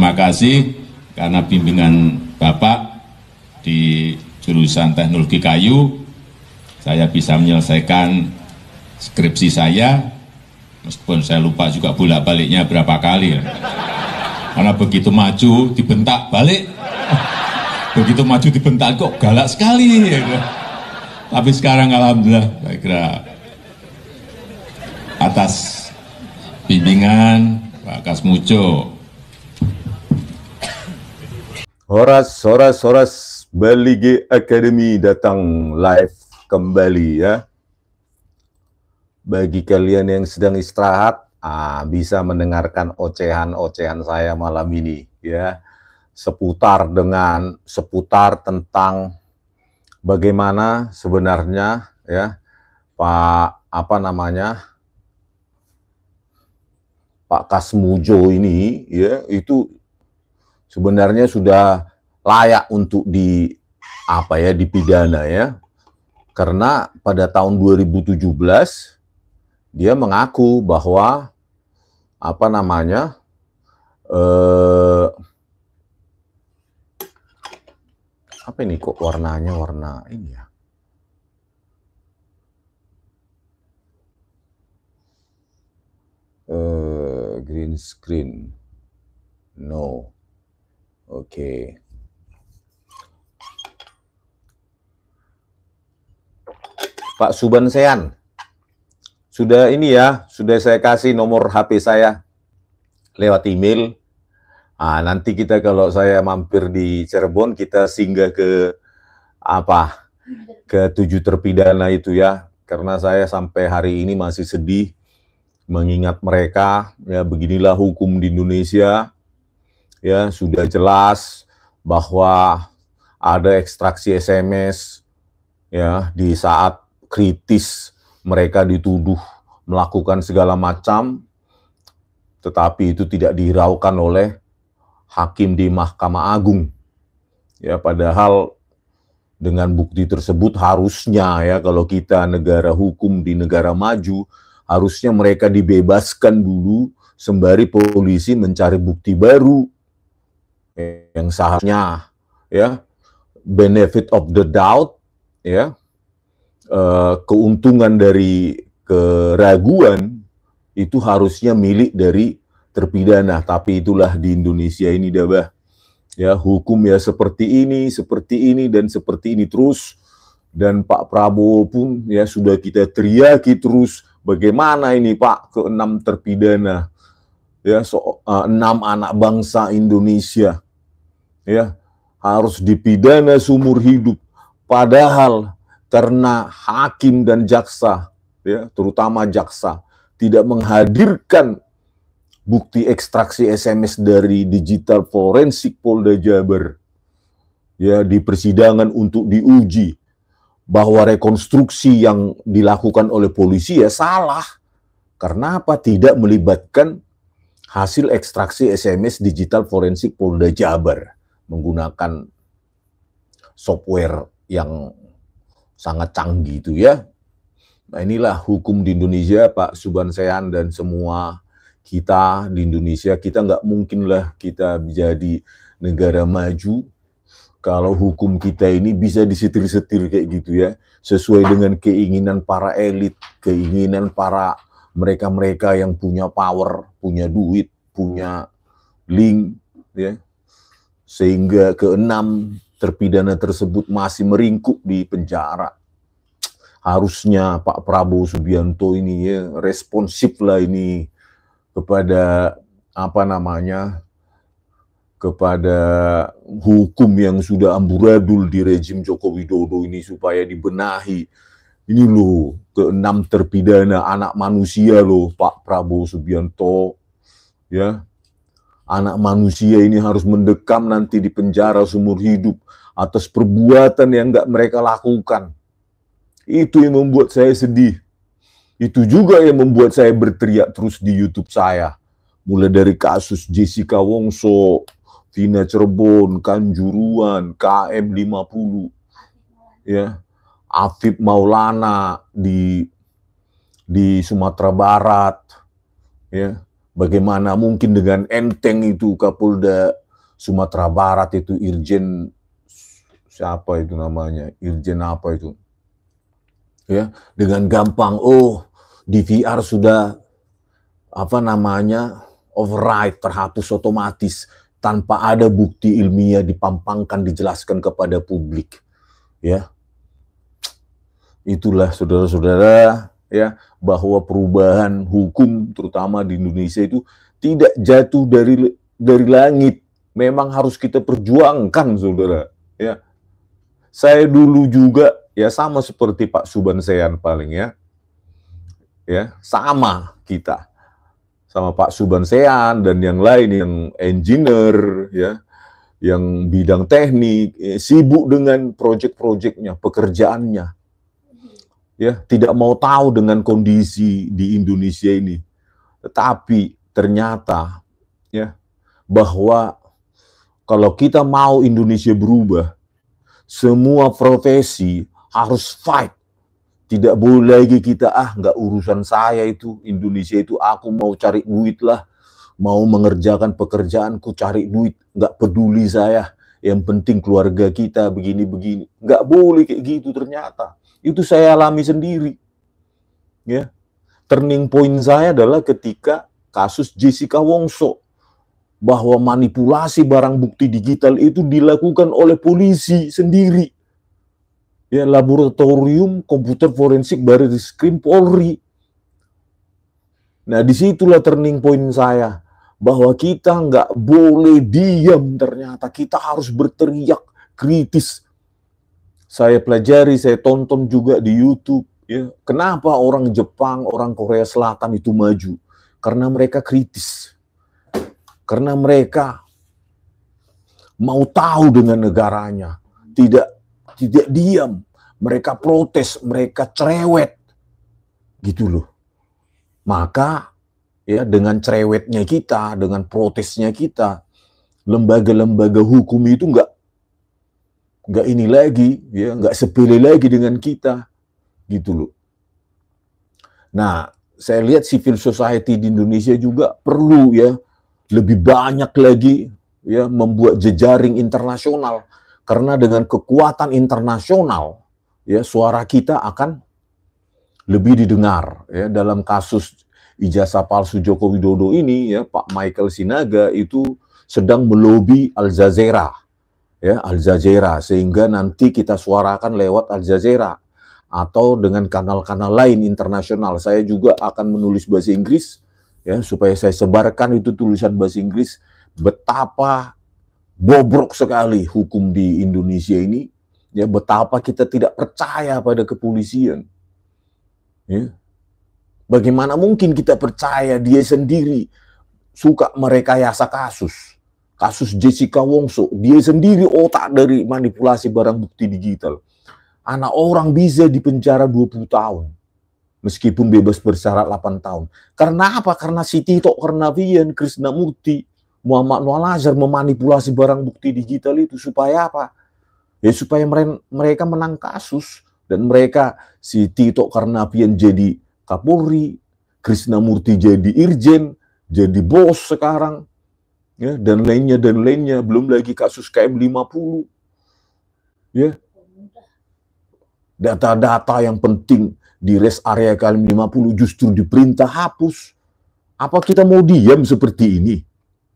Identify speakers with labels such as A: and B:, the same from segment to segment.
A: Terima kasih karena bimbingan Bapak di jurusan teknologi kayu, saya bisa menyelesaikan skripsi saya, meskipun saya lupa juga bolak-baliknya berapa kali. Karena begitu maju, dibentak balik. Begitu maju dibentak, kok galak sekali. Tapi sekarang alhamdulillah, saya kira atas bimbingan Pak Kasmujo.
B: Horas Balige Academy datang live kembali ya. Bagi kalian yang sedang istirahat, bisa mendengarkan ocehan-ocehan saya malam ini ya. Seputar tentang bagaimana sebenarnya ya Pak Kasmujo ini ya, itu sebenarnya sudah layak untuk dipidana ya. Karena pada tahun 2017 dia mengaku bahwa apa ini kok warnanya warna ini ya. Green screen. No. Oke. Pak Subansean, sudah ini ya, sudah saya kasih nomor HP saya lewat email. Nanti kita kalau saya mampir di Cirebon, kita singgah ke ke 7 terpidana itu ya. Karena saya sampai hari ini masih sedih mengingat mereka. Ya, beginilah hukum di Indonesia. Ya, sudah jelas bahwa ada ekstraksi SMS ya di saat kritis mereka dituduh melakukan segala macam, tetapi itu tidak dihiraukan oleh hakim di Mahkamah Agung. Ya, padahal dengan bukti tersebut harusnya ya, kalau kita negara hukum di negara maju, harusnya mereka dibebaskan dulu sembari polisi mencari bukti baru. Yang seharusnya ya benefit of the doubt ya, keuntungan dari keraguan itu harusnya milik dari terpidana. Tapi itulah di Indonesia ini dah ya, hukum ya seperti ini dan seperti ini terus. Dan Pak Prabowo pun ya sudah kita teriaki terus, bagaimana ini Pak, ke-6 terpidana ya, 6 anak bangsa Indonesia ya harus dipidana seumur hidup, padahal karena hakim dan jaksa ya, terutama jaksa tidak menghadirkan bukti ekstraksi SMS dari digital forensik Polda Jabar ya di persidangan untuk diuji bahwa rekonstruksi yang dilakukan oleh polisi ya salah. Karena apa? Tidak melibatkan hasil ekstraksi SMS digital forensik Polda Jabar menggunakan software yang sangat canggih itu ya. Nah, inilah hukum di Indonesia, Pak Subansean dan semua kita di Indonesia. Kita nggak mungkin lah kita menjadi negara maju kalau hukum kita ini bisa disetir-setir kayak gitu ya, sesuai dengan keinginan para elit, keinginan para mereka-mereka yang punya power, punya duit, punya link, ya, sehingga ke-6 terpidana tersebut masih meringkuk di penjara. Harusnya Pak Prabowo Subianto ini ya responsif lah ini kepada kepada hukum yang sudah amburadul di rejim Joko Widodo ini supaya dibenahi. Ini loh, ke-6 terpidana anak manusia loh Pak Prabowo Subianto. Ya, anak manusia ini harus mendekam nanti di penjara seumur hidup atas perbuatan yang nggak mereka lakukan. Itu yang membuat saya sedih. Itu juga yang membuat saya berteriak terus di YouTube saya. Mulai dari kasus Jessica Wongso, Vina Cirebon, Kanjuruhan, KM50, ya, Afif Maulana di Sumatera Barat, ya, Bagaimana mungkin dengan enteng itu Kapolda Sumatera Barat itu Irjen siapa itu namanya? Irjen apa itu? Ya, dengan gampang DVR sudah apa namanya? Override, terhapus otomatis tanpa ada bukti ilmiah dipampangkan, dijelaskan kepada publik. Ya. Itulah saudara-saudara ya, bahwa perubahan hukum terutama di Indonesia itu tidak jatuh dari langit, memang harus kita perjuangkan, saudara. Ya, saya dulu juga ya sama seperti Pak Subhan Sean paling ya sama kita, sama Pak Subhan Sean dan yang lain yang engineer ya, yang bidang teknik sibuk dengan proyek-proyeknya, pekerjaannya. Ya, tidak mau tahu dengan kondisi di Indonesia ini. Tetapi ternyata ya bahwa kalau kita mau Indonesia berubah, semua profesi harus fight. Tidak boleh lagi kita nggak urusan saya itu, Indonesia itu aku mau cari duit lah, mau mengerjakan pekerjaanku cari duit, nggak peduli saya. Yang penting keluarga kita begini-begini. Nggak boleh kayak gitu ternyata. Itu saya alami sendiri. Ya. Turning point saya adalah ketika kasus Jessica Wongso, bahwa manipulasi barang bukti digital itu dilakukan oleh polisi sendiri. Ya, laboratorium komputer forensik Barreskrim Polri. Nah, disitulah turning point saya, bahwa kita nggak boleh diam ternyata, kita harus berteriak kritis. Saya pelajari, saya tonton juga di YouTube. Ya. Kenapa orang Jepang, orang Korea Selatan itu maju? Karena mereka kritis. Karena mereka mau tahu dengan negaranya. Tidak diam. Mereka protes, mereka cerewet. Gitu loh. Maka ya dengan cerewetnya kita, dengan protesnya kita, lembaga-lembaga hukum itu nggak ini lagi, ya nggak sepele lagi dengan kita, gitu loh. Nah, saya lihat civil society di Indonesia juga perlu ya lebih banyak lagi ya membuat jejaring internasional, karena dengan kekuatan internasional ya suara kita akan lebih didengar ya. Dalam kasus ijazah palsu Joko Widodo ini ya, Pak Michael Sinaga itu sedang melobi Al Jazeera. Ya, Al Jazeera, sehingga nanti kita suarakan lewat Al Jazeera atau dengan kanal-kanal lain internasional. Saya juga akan menulis bahasa Inggris ya, supaya saya sebarkan itu tulisan bahasa Inggris, betapa bobrok sekali hukum di Indonesia ini ya, betapa kita tidak percaya pada kepolisian. Ya. Bagaimana mungkin kita percaya dia sendiri suka merekayasa kasus Jessica Wongso, dia sendiri otak dari manipulasi barang bukti digital. Anak orang bisa dipenjara 20 tahun, meskipun bebas bersyarat 8 tahun. Karena apa? Karena si Tito Karnavian, Krisnamurti, Muhammad Nur Azhar memanipulasi barang bukti digital itu. Supaya apa? Ya supaya mereka menang kasus. Dan mereka, si Tito Karnavian jadi Kapolri, Krisnamurti jadi Irjen, jadi bos sekarang. Ya, dan lainnya, belum lagi kasus KM50. Ya. Data-data yang penting di rest area KM50 justru diperintah hapus. Apa kita mau diam seperti ini?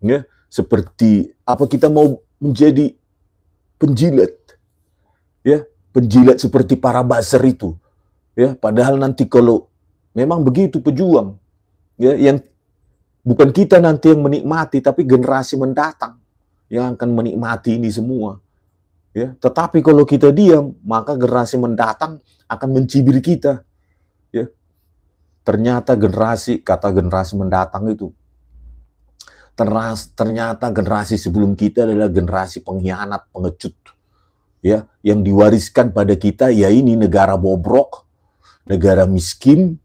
B: Ya, seperti apa kita mau menjadi penjilat? Ya, penjilat seperti para buzzer itu. Ya, padahal nanti kalau memang begitu pejuang, ya, yang bukan kita nanti yang menikmati, tapi generasi mendatang yang akan menikmati ini semua. Ya, tetapi kalau kita diam, maka generasi mendatang akan mencibir kita. Ya, ternyata kata generasi mendatang itu, ternyata generasi sebelum kita adalah generasi pengkhianat, pengecut. Ya, yang diwariskan pada kita ya ini negara bobrok, negara miskin,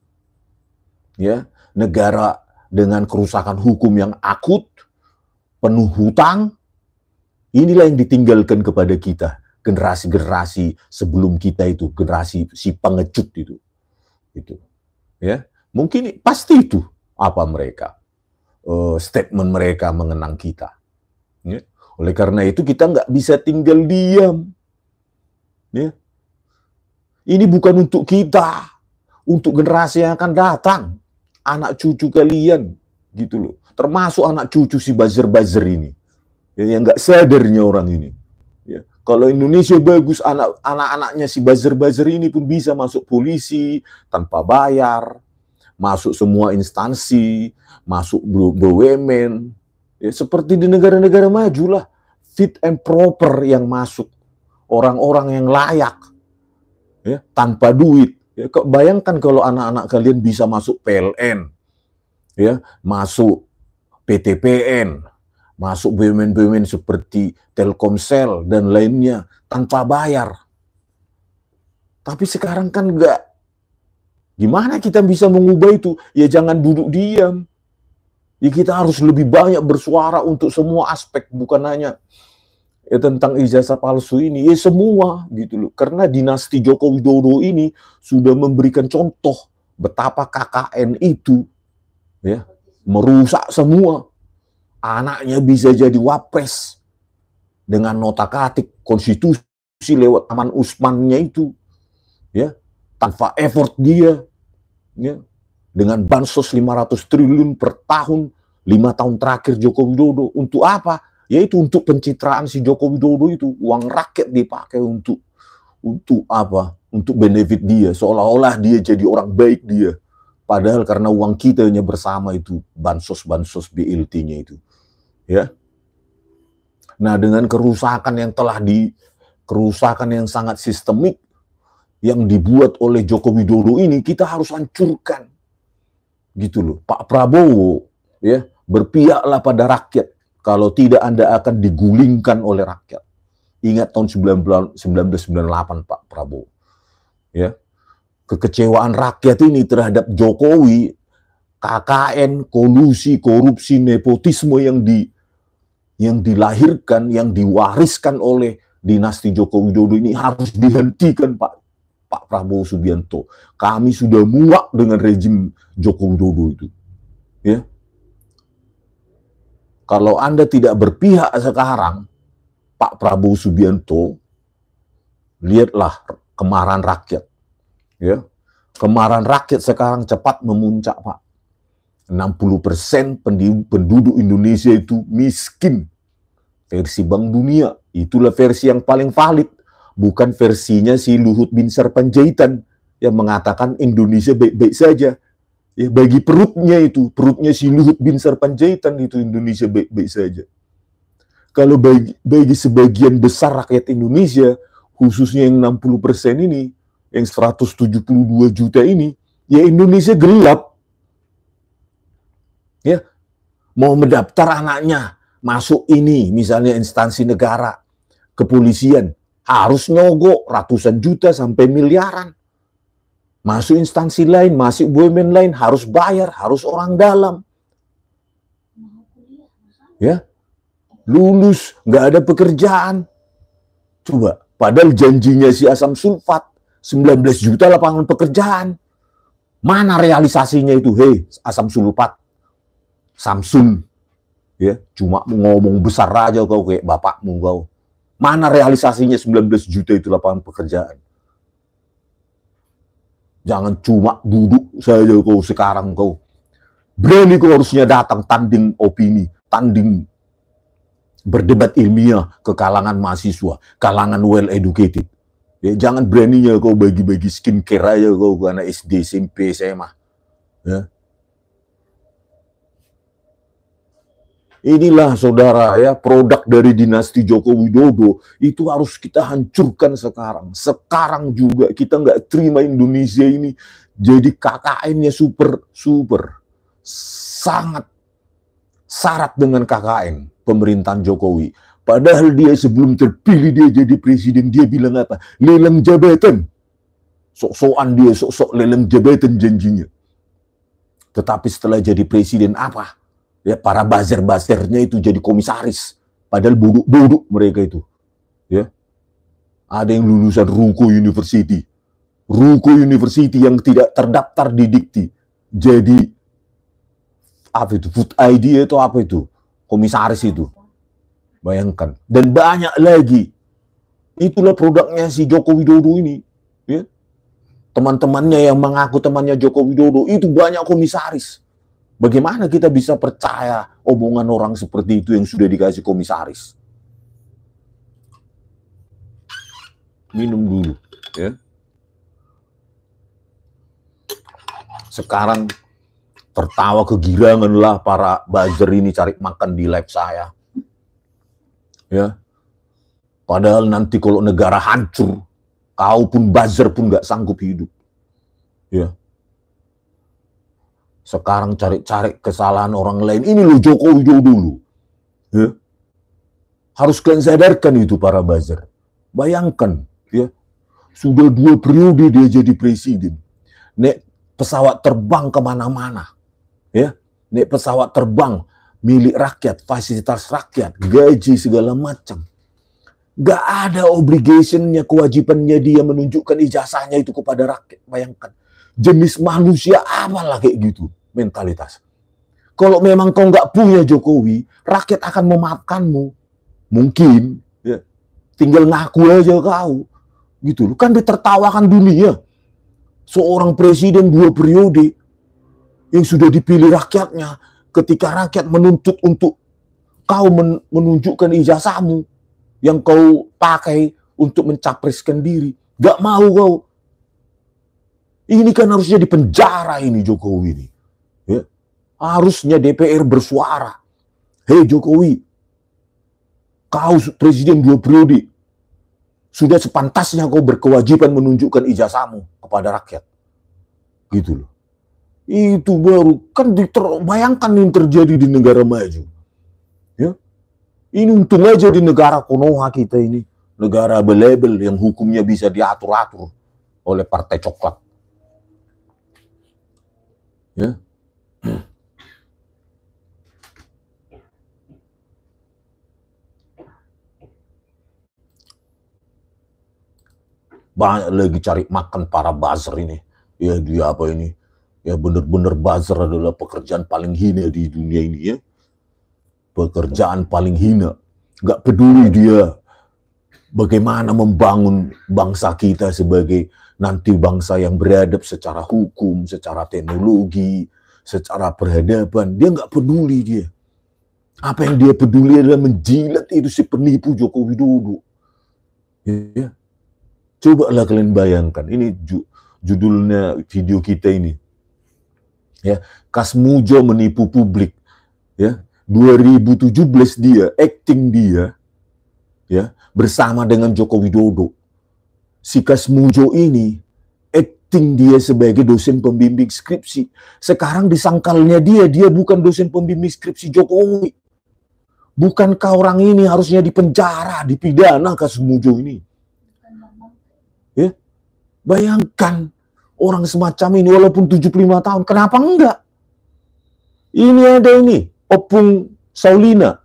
B: ya, negara dengan kerusakan hukum yang akut, penuh hutang. Inilah yang ditinggalkan kepada kita, generasi-generasi sebelum kita itu, generasi si pengecut itu. Ya, mungkin pasti itu apa mereka. statement mereka mengenang kita. Ya. Oleh karena itu kita nggak bisa tinggal diam. Ya. Ini bukan untuk kita, untuk generasi yang akan datang, anak cucu kalian, gitu loh. Termasuk anak cucu si buzzer-buzzer ini, ya, yang nggak sadarnya orang ini. Ya. Kalau Indonesia bagus, anak-anaknya si buzzer-buzzer ini pun bisa masuk polisi tanpa bayar, masuk semua instansi, masuk BUMN, ya, seperti di negara-negara maju lah, fit and proper yang masuk, orang-orang yang layak, ya, tanpa duit. Ya, bayangkan kalau anak-anak kalian bisa masuk PLN, ya, masuk PTPN, masuk BUMN-BUMN seperti Telkomsel dan lainnya tanpa bayar. Tapi sekarang kan enggak. Gimana kita bisa mengubah itu? Ya jangan duduk diam. Ya kita harus lebih banyak bersuara untuk semua aspek, bukan hanya ya tentang ijazah palsu ini, ya semua gitu loh. Karena dinasti Joko Widodo ini sudah memberikan contoh betapa KKN itu ya merusak semua. Anaknya bisa jadi wapres dengan notak-atik konstitusi lewat Aman Usmannya itu, ya, tanpa effort dia, ya, dengan bansos 500 triliun per tahun 5 tahun terakhir Joko Widodo. Untuk apa? Yaitu untuk pencitraan si Joko Widodo itu. Uang rakyat dipakai untuk apa? Untuk benefit dia, seolah-olah dia jadi orang baik dia. Padahal karena uang kita hanya bersama itu, bansos-bansos BLT-nya itu. Ya. Nah, dengan kerusakan yang sangat sistemik yang dibuat oleh Joko Widodo ini, kita harus hancurkan. Gitu loh. Pak Prabowo, ya, berpihaklah pada rakyat. Kalau tidak Anda akan digulingkan oleh rakyat. Ingat tahun 1998 Pak Prabowo. Ya. Kekecewaan rakyat ini terhadap Jokowi, KKN, kolusi, korupsi, nepotisme yang dilahirkan, yang diwariskan oleh dinasti Joko Widodo ini harus dihentikan, Pak Prabowo Subianto. Kami sudah muak dengan rejim Joko Widodo itu. Ya. Kalau Anda tidak berpihak sekarang, Pak Prabowo Subianto, lihatlah kemarahan rakyat. Ya. Kemarahan rakyat sekarang cepat memuncak, Pak. 60% penduduk Indonesia itu miskin. Versi Bank Dunia, itulah versi yang paling valid. Bukan versinya si Luhut Binsar Panjaitan yang mengatakan Indonesia baik-baik saja. Ya, bagi perutnya si Luhut Binsar Panjaitan itu Indonesia baik-baik saja. Kalau bagi sebagian besar rakyat Indonesia, khususnya yang 60% ini, yang 172 juta ini, ya Indonesia gelap. Ya, mau mendaftar anaknya masuk ini, misalnya instansi negara, kepolisian, harus nyogok ratusan juta sampai miliaran. Masuk instansi lain, masuk BUMN lain, harus bayar, harus orang dalam. Ya, lulus, nggak ada pekerjaan. Coba, padahal janjinya si Asam Sulfat, 19 juta lapangan pekerjaan. Mana realisasinya itu? Hei, Asam Sulfat, Samsun, ya, cuma ngomong besar aja kau kayak bapakmu kau. Mana realisasinya 19 juta itu lapangan pekerjaan? Jangan cuma duduk saja kau sekarang kau. Berani kau harusnya datang tanding opini, tanding berdebat ilmiah ke kalangan mahasiswa, kalangan well educated. Ya, jangan beraninya kau bagi-bagi skincare aja kau ke anak SD, SMP, SMA. Ya. Inilah saudara ya, produk dari dinasti Joko Widodo itu harus kita hancurkan sekarang. Sekarang juga kita nggak terima Indonesia ini jadi KKN-nya super sangat syarat dengan KKN pemerintahan Jokowi. Padahal dia sebelum terpilih dia jadi presiden, dia bilang apa? Lelang jabatan. Sok-sokan dia, sok-sok lelang jabatan janjinya. Tetapi setelah jadi presiden apa? Ya, para buzzer-buzzernya itu jadi komisaris. Padahal bodoh mereka itu. Ya. Ada yang lulusan Ruko University. Ruko University yang tidak terdaftar di Dikti. Jadi apa itu, Food ID itu apa itu, komisaris itu. Bayangkan. Dan banyak lagi. Itulah produknya si Joko Widodo ini. Ya. Teman-temannya yang mengaku temannya Joko Widodo itu banyak komisaris. Bagaimana kita bisa percaya omongan orang seperti itu yang sudah dikasih komisaris? Minum dulu, ya. Sekarang tertawa kegirangan lah para buzzer ini cari makan di live saya. Ya. Padahal nanti kalau negara hancur, kau pun buzzer pun nggak sanggup hidup. Ya. Sekarang cari-cari kesalahan orang lain. Ini loh Joko Widodo dulu. Ya. Harus kalian sadarkan itu para buzzer. Bayangkan, ya, sudah 2 periode dia jadi presiden. Naik pesawat terbang kemana-mana. Ya. Naik pesawat terbang milik rakyat, fasilitas rakyat, gaji segala macam. Gak ada obligationnya, kewajibannya dia menunjukkan ijazahnya itu kepada rakyat. Bayangkan. Jenis manusia apalah kayak gitu mentalitas. Kalau memang kau nggak punya Jokowi, rakyat akan memaafkanmu. Mungkin, ya, tinggal ngaku aja kau. Gitu loh. Kan ditertawakan dunia. Seorang presiden 2 periode yang sudah dipilih rakyatnya, ketika rakyat menuntut untuk kau menunjukkan ijazahmu yang kau pakai untuk mencapreskan diri, gak mau kau. Ini kan harusnya dipenjara ini Jokowi ini. Ya. Harusnya DPR bersuara. Hei Jokowi, kau presiden 2 periode, sudah sepantasnya kau berkewajiban menunjukkan ijazahmu kepada rakyat. Gitu loh. Itu baru kan bayangkan yang terjadi di negara maju. Ya. Ini untung aja di negara Konoha kita ini, negara belebel yang hukumnya bisa diatur-atur oleh partai coklat. Ya. Banyak lagi cari makan para buzzer ini. Ya dia apa ini? Ya benar-benar buzzer adalah pekerjaan paling hina di dunia ini ya. Pekerjaan paling hina. Gak peduli dia bagaimana membangun bangsa kita sebagai nanti bangsa yang beradab secara hukum, secara teknologi, secara peradaban. Dia nggak peduli dia. Apa yang dia peduli adalah menjilat itu si penipu Joko Widodo. Ya. Cobalah kalian bayangkan. Ini judulnya video kita ini. Ya, Kasmujo menipu publik. Ya, 2017 dia, acting dia, ya, bersama dengan Joko Widodo. Si Kasmujo ini acting dia sebagai dosen pembimbing skripsi. Sekarang disangkalnya dia bukan dosen pembimbing skripsi Jokowi. Bukankah orang ini harusnya dipenjara, dipidana Kasmujo ini? Ya, bayangkan orang semacam ini walaupun 75 tahun, kenapa enggak? Ini ada ini, Opung Saulina.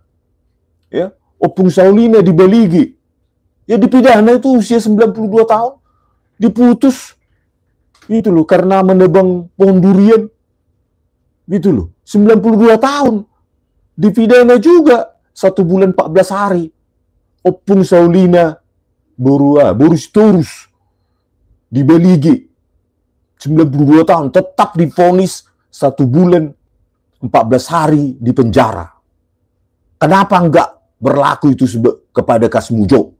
B: Ya, Opung Saulina di Baligi. Ya dipidana itu usia 92 tahun, diputus, gitu loh, karena menebang pohon durian, gitu loh, 92 tahun, dipidana juga 1 bulan 14 hari. Opung Saulina Boris Torus di Baligi, 92 tahun, tetap divonis 1 bulan 14 hari di penjara. Kenapa enggak berlaku itu kepada Kasmujo?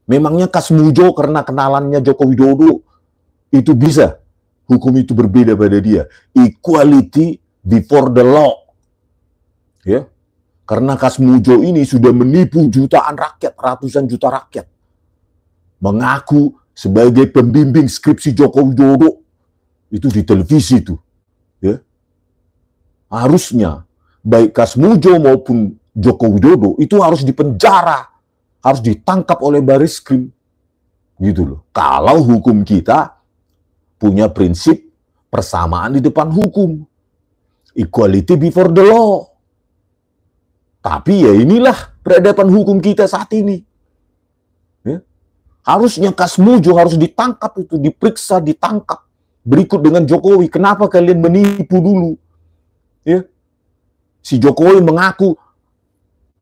B: Memangnya Kasmujo karena kenalannya Joko Widodo itu bisa hukum itu berbeda pada dia? Equality before the law. Ya. Karena Kasmujo ini sudah menipu jutaan rakyat, ratusan juta rakyat. Mengaku sebagai pembimbing skripsi Joko Widodo itu di televisi itu. Ya. Harusnya baik Kasmujo maupun Joko Widodo itu harus dipenjara, harus ditangkap oleh Bariskrim, gitu loh. Kalau hukum kita punya prinsip persamaan di depan hukum, equality before the law. Tapi ya inilah peradaban hukum kita saat ini. Ya. Harusnya Kasmujo harus ditangkap itu, diperiksa, ditangkap. Berikut dengan Jokowi, kenapa kalian menipu dulu? Ya. Si Jokowi mengaku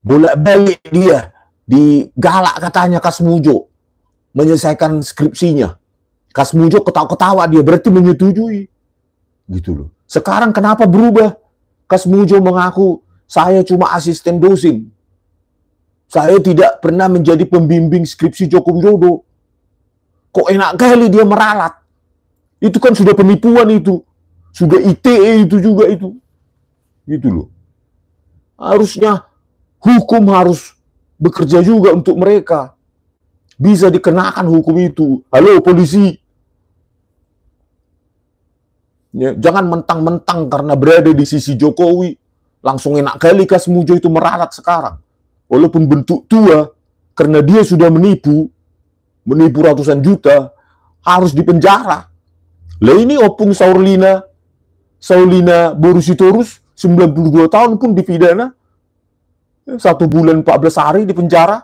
B: bolak-balik dia digalak katanya Kasmujo menyelesaikan skripsinya. Kasmujo ketawa-ketawa, dia berarti menyetujui. Gitu loh. Sekarang kenapa berubah? Kasmujo mengaku, saya cuma asisten dosen. Saya tidak pernah menjadi pembimbing skripsi Joko Widodo. Kok enak kali dia meralat? Itu kan sudah penipuan itu. Sudah ITE itu juga itu. Gitu loh. Harusnya hukum harus bekerja juga untuk mereka. Bisa dikenakan hukum itu. Halo polisi. Ya, jangan mentang-mentang karena berada di sisi Jokowi. Langsung enak kali Kasmujo itu meralat sekarang. Walaupun bentuk tua, karena dia sudah menipu ratusan juta, harus dipenjara. Lah ini Opung Saulina Borusitorus, 92 tahun pun dipidana. 1 bulan 14 hari di penjara.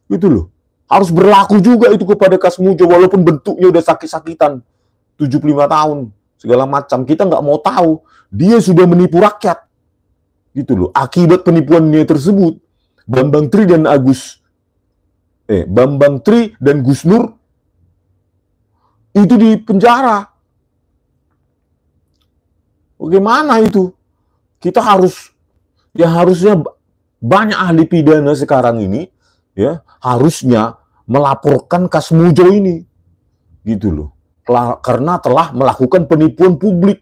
B: Itu loh. Harus berlaku juga itu kepada Kasmujo, walaupun bentuknya udah sakit-sakitan. 75 tahun, segala macam. Kita nggak mau tahu. Dia sudah menipu rakyat. Gitu loh. Akibat penipuannya tersebut, Bambang Tri dan Gus Nur itu di penjara. Bagaimana itu? Kita harusnya banyak ahli pidana sekarang ini ya harusnya melaporkan Kasmujo ini. Gitu loh. Karena telah melakukan penipuan publik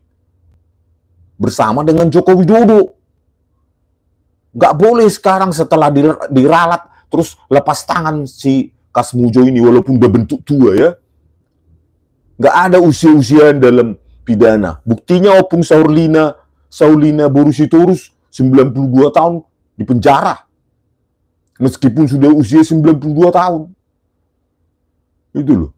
B: bersama dengan Joko Widodo. Nggak boleh sekarang setelah diralat terus lepas tangan si Kasmujo ini walaupun udah bentuk tua ya. Nggak ada usia-usiaan dalam pidana. Buktinya Opung Saulina Borusitorus 92 tahun di penjara. Meskipun sudah usia 92 tahun. Itu loh.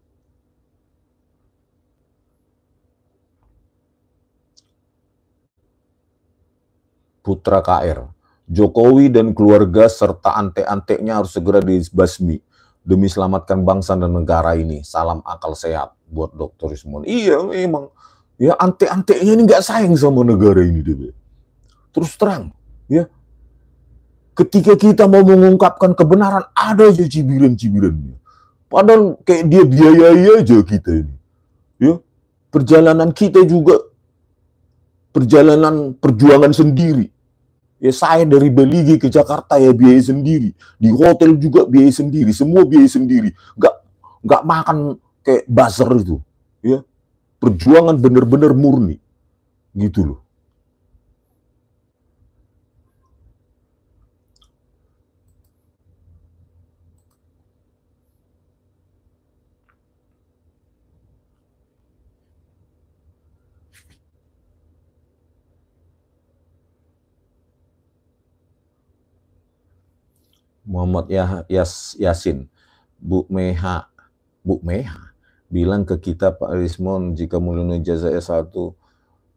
B: Putra KR. Jokowi dan keluarga serta antek-anteknya harus segera dibasmi demi selamatkan bangsa dan negara ini. Salam akal sehat buat Dr. Ismon. Iya, memang. Ya, antek-anteknya ini nggak sayang sama negara ini deh. Terus terang, ya. Ketika kita mau mengungkapkan kebenaran, ada aja cibiran-cibirannya. Padahal kayak dia biayai aja kita ini. Ya. Perjalanan kita juga perjalanan perjuangan sendiri. Ya saya dari Beligi ke Jakarta ya biaya sendiri, di hotel juga biaya sendiri, semua biaya sendiri, nggak makan kayak buzzer itu, ya perjuangan bener-bener murni, gitu loh. Muhammad Yasin, Bu Meha bilang ke kita Pak Rismon jika Mulyono ijazah S1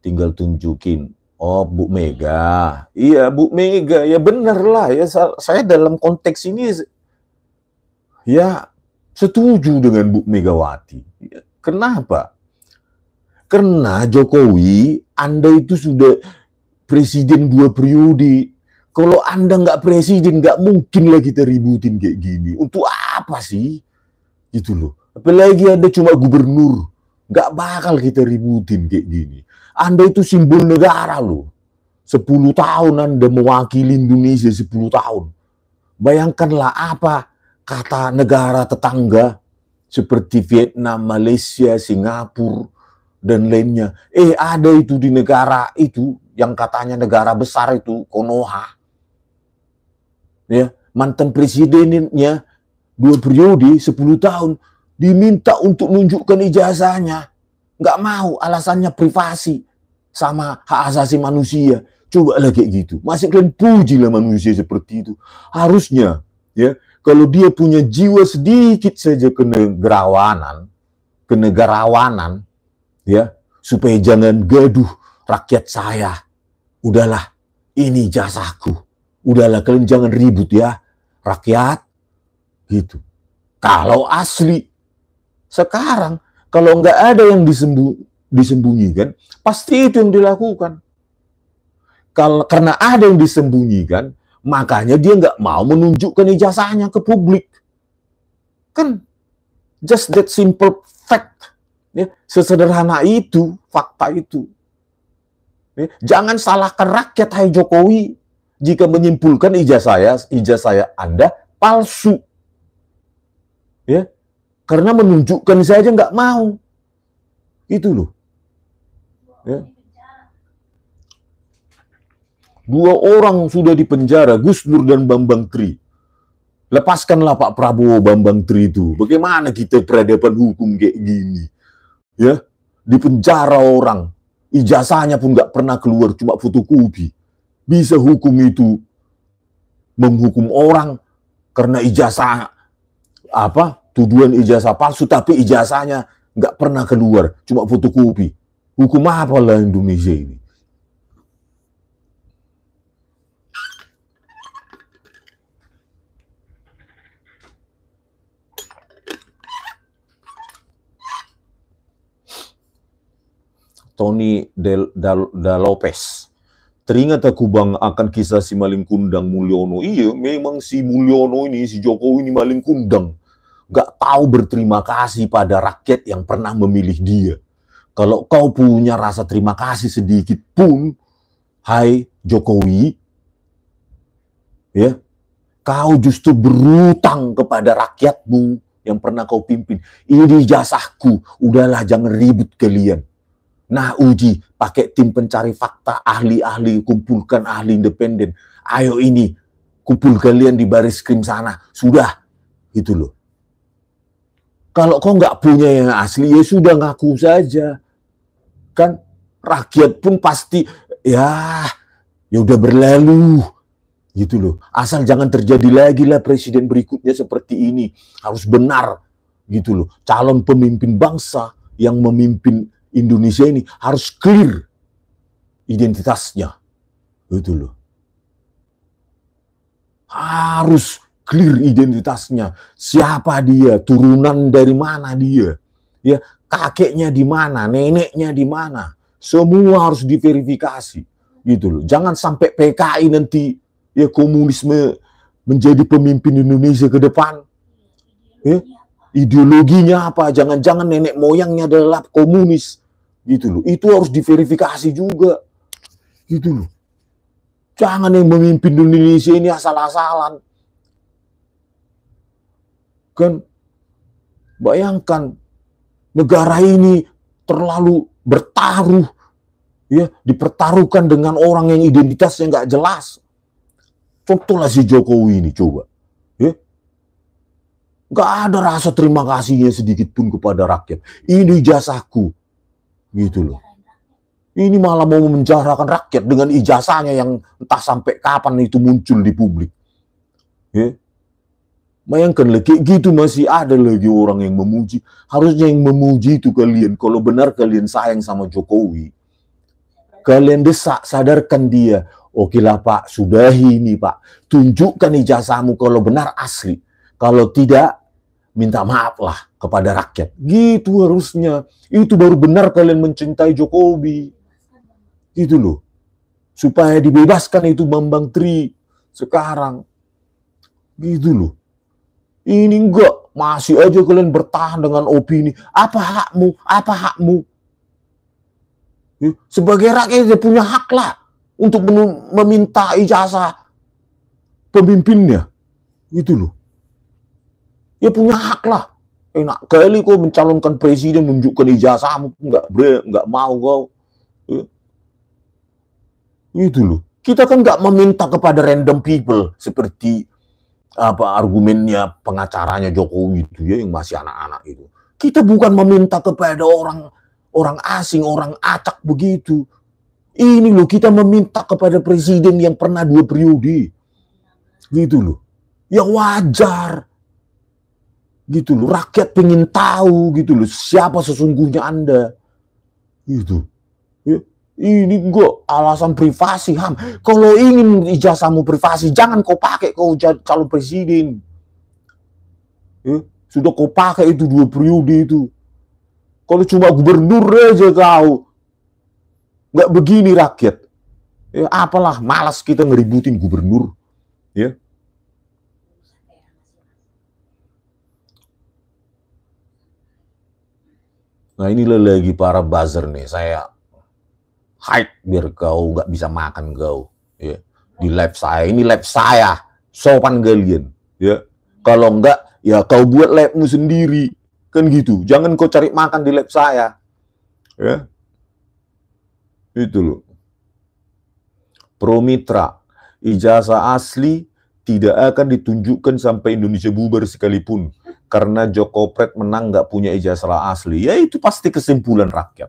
B: tinggal tunjukin. Oh Bu Mega, iya Bu Mega, ya bener lah ya saya dalam konteks ini ya setuju dengan Bu Megawati. Kenapa? Karena Jokowi, Anda itu sudah presiden 2 periode. Kalau Anda nggak presiden, nggak mungkin lah kita ributin kayak gini. Untuk apa sih? Gitu loh. Apalagi Anda cuma gubernur. Nggak bakal kita ributin kayak gini. Anda itu simbol negara loh. 10 tahun Anda mewakili Indonesia 10 tahun. Bayangkanlah apa kata negara tetangga seperti Vietnam, Malaysia, Singapura, dan lainnya. Ada itu di negara itu yang katanya negara besar itu, Konoha. Ya, mantan presidennya 2 periode 10 tahun diminta untuk nunjukkan ijazahnya, nggak mau, alasannya privasi sama hak asasi manusia. Coba lah kayak gitu, masih kalian puji lah manusia seperti itu. Harusnya ya kalau dia punya jiwa sedikit saja kenegarawanan ya, supaya jangan gaduh rakyat saya, udahlah ini jasahku. Udahlah kalian jangan ribut ya, rakyat, gitu. Kalau asli, sekarang kalau nggak ada yang disembunyikan, pasti itu yang dilakukan. Karena ada yang disembunyikan, makanya dia nggak mau menunjukkan ijazahnya ke publik. Kan just that simple fact. Ya, sesederhana itu, fakta itu. Ya, jangan salahkan rakyat, hai Jokowi, jika menyimpulkan ijazah Anda palsu. Ya, karena menunjukkan saja nggak mau. Itu loh. Ya. 2 orang sudah dipenjara, Gus Dur dan Bambang Tri. Lepaskanlah Pak Prabowo, Bambang Tri itu. Bagaimana kita peradaban hukum kayak gini? Ya, dipenjara orang, ijazahnya pun nggak pernah keluar, cuma fotokopi. Bisa hukum itu menghukum orang karena ijazah tuduhan ijazah palsu, tapi ijazahnya nggak pernah keluar, cuma fotokopi. Hukum apa lah Indonesia ini? Tony Da Lopez. Teringat aku bang akan kisah si maling kundang Mulyono. Iya, memang si Mulyono ini, si Jokowi ini maling kundang. Gak tahu berterima kasih pada rakyat yang pernah memilih dia. Kalau kau punya rasa terima kasih sedikit pun, hai Jokowi, ya, kau justru berutang kepada rakyatmu yang pernah kau pimpin. Ini ijazahku, udahlah jangan ribut kalian. Nah, uji, pakai tim pencari fakta, ahli-ahli, kumpulkan ahli independen. Ayo ini, kumpul kalian di baris krim sana. Sudah, gitu loh. Kalau kau nggak punya yang asli, ya sudah ngaku saja. Kan, rakyat pun pasti, ya udah berlalu. Gitu loh. Asal jangan terjadi lagi lah presiden berikutnya seperti ini. Harus benar. Gitu loh. Calon pemimpin bangsa yang memimpin Indonesia ini harus clear identitasnya. Gitu loh. Harus clear identitasnya. Siapa dia, turunan dari mana dia. Ya, kakeknya di mana, neneknya di mana. Semua harus diverifikasi. Gitu loh. Jangan sampai PKI nanti ya komunisme menjadi pemimpin Indonesia ke depan. Ya, ideologinya apa? Jangan-jangan nenek moyangnya adalah komunis. Gitu loh. Itu harus diverifikasi juga. Gitu loh. Jangan yang memimpin Indonesia ini asal-asalan. Kan bayangkan negara ini terlalu bertaruh, ya, dipertaruhkan dengan orang yang identitasnya nggak jelas. Contohlah si Jokowi ini, coba. Ya. Nggak ada rasa terima kasihnya sedikit pun kepada rakyat. Ini ijazahku. Gitu loh. Ini malah mau memenjarakan rakyat dengan ijazahnya yang entah sampai kapan itu muncul di publik. Ya. Bayangkan lagi, gitu masih ada lagi orang yang memuji. Harusnya yang memuji itu kalian. Kalau benar kalian sayang sama Jokowi, kalian desak, sadarkan dia. Oke lah Pak, sudahi ini Pak. Tunjukkan ijazahmu kalau benar asli. Kalau tidak, minta maaf lah kepada rakyat. Gitu harusnya. Itu baru benar kalian mencintai Jokowi. Gitu loh. Supaya dibebaskan itu Bambang Tri sekarang. Gitu loh. Ini enggak. Masih aja kalian bertahan dengan opini. Apa hakmu? Apa hakmu? Sebagai rakyat dia punya hak lah untuk meminta ijazah pemimpinnya. Gitu loh. Ya punya hak lah. Enak kali kau mencalonkan presiden menunjukkan ijazahmu, nggak mau kau. Gitu loh. Kita kan nggak meminta kepada random people seperti apa argumennya pengacaranya Jokowi itu ya yang masih anak-anak itu. Kita bukan meminta kepada orang asing, orang acak begitu. Ini loh kita meminta kepada presiden yang pernah 2 periode. Gitu loh. Yang wajar. Gitu loh, rakyat pengen tahu gitu loh siapa sesungguhnya Anda. Gitu. Ya, ini enggak alasan privasi HAM. Kalau ingin ijazahmu privasi, jangan kau pakai kau jadi calon presiden. Ya, sudah kau pakai itu 2 periode itu. Kalau cuma gubernur aja kau, nggak begini rakyat. Ya apalah, malas kita ngeributin gubernur. Ya. Nah inilah lagi para buzzer nih, saya hide biar kau nggak bisa makan kau. Ya. Di live saya, ini live saya, sopan kalian. Ya. Kalau enggak, ya kau buat live-mu sendiri. Kan gitu, jangan kau cari makan di live saya. Ya. Itu loh. Pro Mitra, ijazah asli tidak akan ditunjukkan sampai Indonesia bubar sekalipun. Karena Joko Pret menang nggak punya ijazah asli. Ya itu pasti kesimpulan rakyat.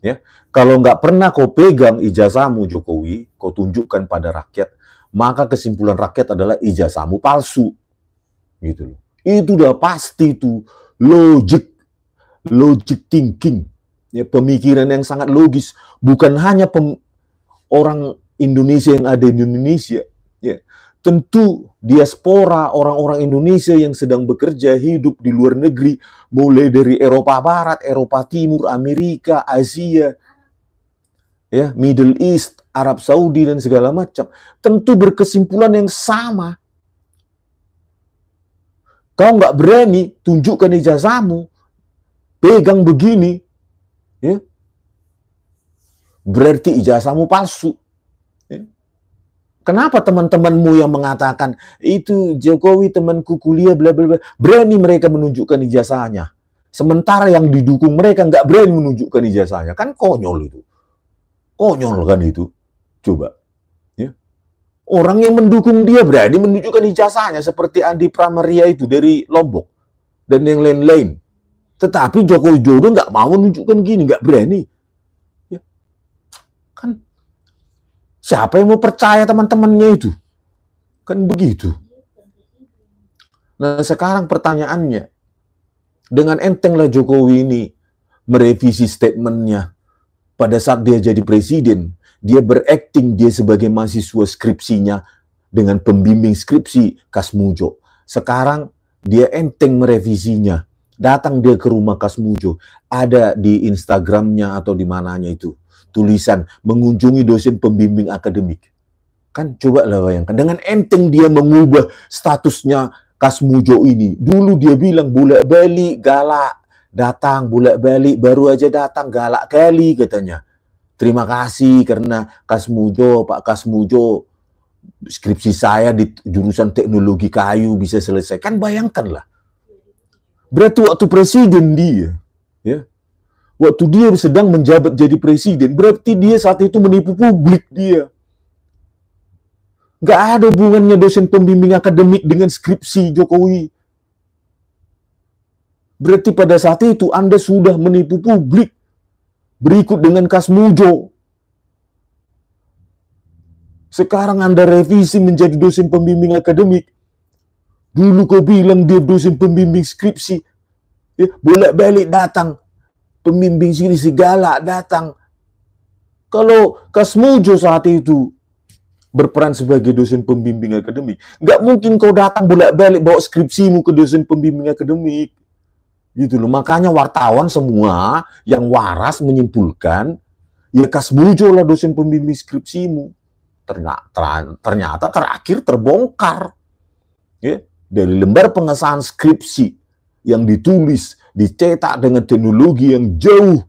B: Ya, kalau nggak pernah kau pegang ijazahmu Jokowi, kau tunjukkan pada rakyat, maka kesimpulan rakyat adalah ijazahmu palsu. Gitu loh. Itu udah pasti itu logic thinking. Ya, pemikiran yang sangat logis. Bukan hanya orang Indonesia yang ada di Indonesia. Ya, tentu diaspora orang-orang Indonesia yang sedang bekerja hidup di luar negeri, mulai dari Eropa Barat, Eropa Timur, Amerika, Asia, ya, Middle East, Arab Saudi dan segala macam, tentu berkesimpulan yang sama. Kau nggak berani tunjukkan ijazahmu, pegang begini, ya, berarti ijazahmu palsu. Kenapa teman-temanmu yang mengatakan itu Jokowi temanku kuliah bla bla bla, berani mereka menunjukkan ijazahnya, sementara yang didukung mereka nggak berani menunjukkan ijazahnya? Kan konyol itu, konyol kan itu. Coba, ya. Orang yang mendukung dia berani menunjukkan ijazahnya seperti Andi Pramaria itu dari Lombok dan yang lain-lain, tetapi Joko Widodo nggak mau menunjukkan gini, nggak berani. Ya. Kan siapa yang mau percaya teman-temannya itu? Kan begitu. Nah sekarang pertanyaannya, dengan entenglah Jokowi ini merevisi statementnya pada saat dia jadi presiden. Dia berakting dia sebagai mahasiswa skripsinya dengan pembimbing skripsi Kasmujo. Sekarang dia enteng merevisinya. Datang dia ke rumah Kasmujo. Ada di Instagramnya atau di mananya itu tulisan mengunjungi dosen pembimbing akademik. Kan coba lah bayangkan, dengan enteng dia mengubah statusnya Kasmujo ini. Dulu dia bilang bolak-balik galak, datang bolak-balik, baru aja datang galak kali katanya. Terima kasih karena Kasmujo, Pak Kasmujo, skripsi saya di jurusan teknologi kayu bisa selesai. Kan bayangkanlah. Berarti waktu presiden dia, ya, waktu dia sedang menjabat jadi presiden, berarti dia saat itu menipu publik dia. Nggak ada hubungannya dosen pembimbing akademik dengan skripsi Jokowi. Berarti pada saat itu Anda sudah menipu publik. Berikut dengan Kasmujo. Sekarang Anda revisi menjadi dosen pembimbing akademik. Dulu kau bilang dia dosen pembimbing skripsi. Ya, bolak-balik datang. Pembimbing sini segala datang. Kalau Kasmujo saat itu berperan sebagai dosen pembimbing akademik, nggak mungkin kau datang bolak-balik bawa skripsimu ke dosen pembimbing akademik. Gitu loh. Makanya wartawan semua yang waras menyimpulkan, ya Kasmujo lah dosen pembimbing skripsimu. Ternyata terakhir terbongkar. Ya, dari lembar pengesahan skripsi yang ditulis, dicetak dengan teknologi yang jauh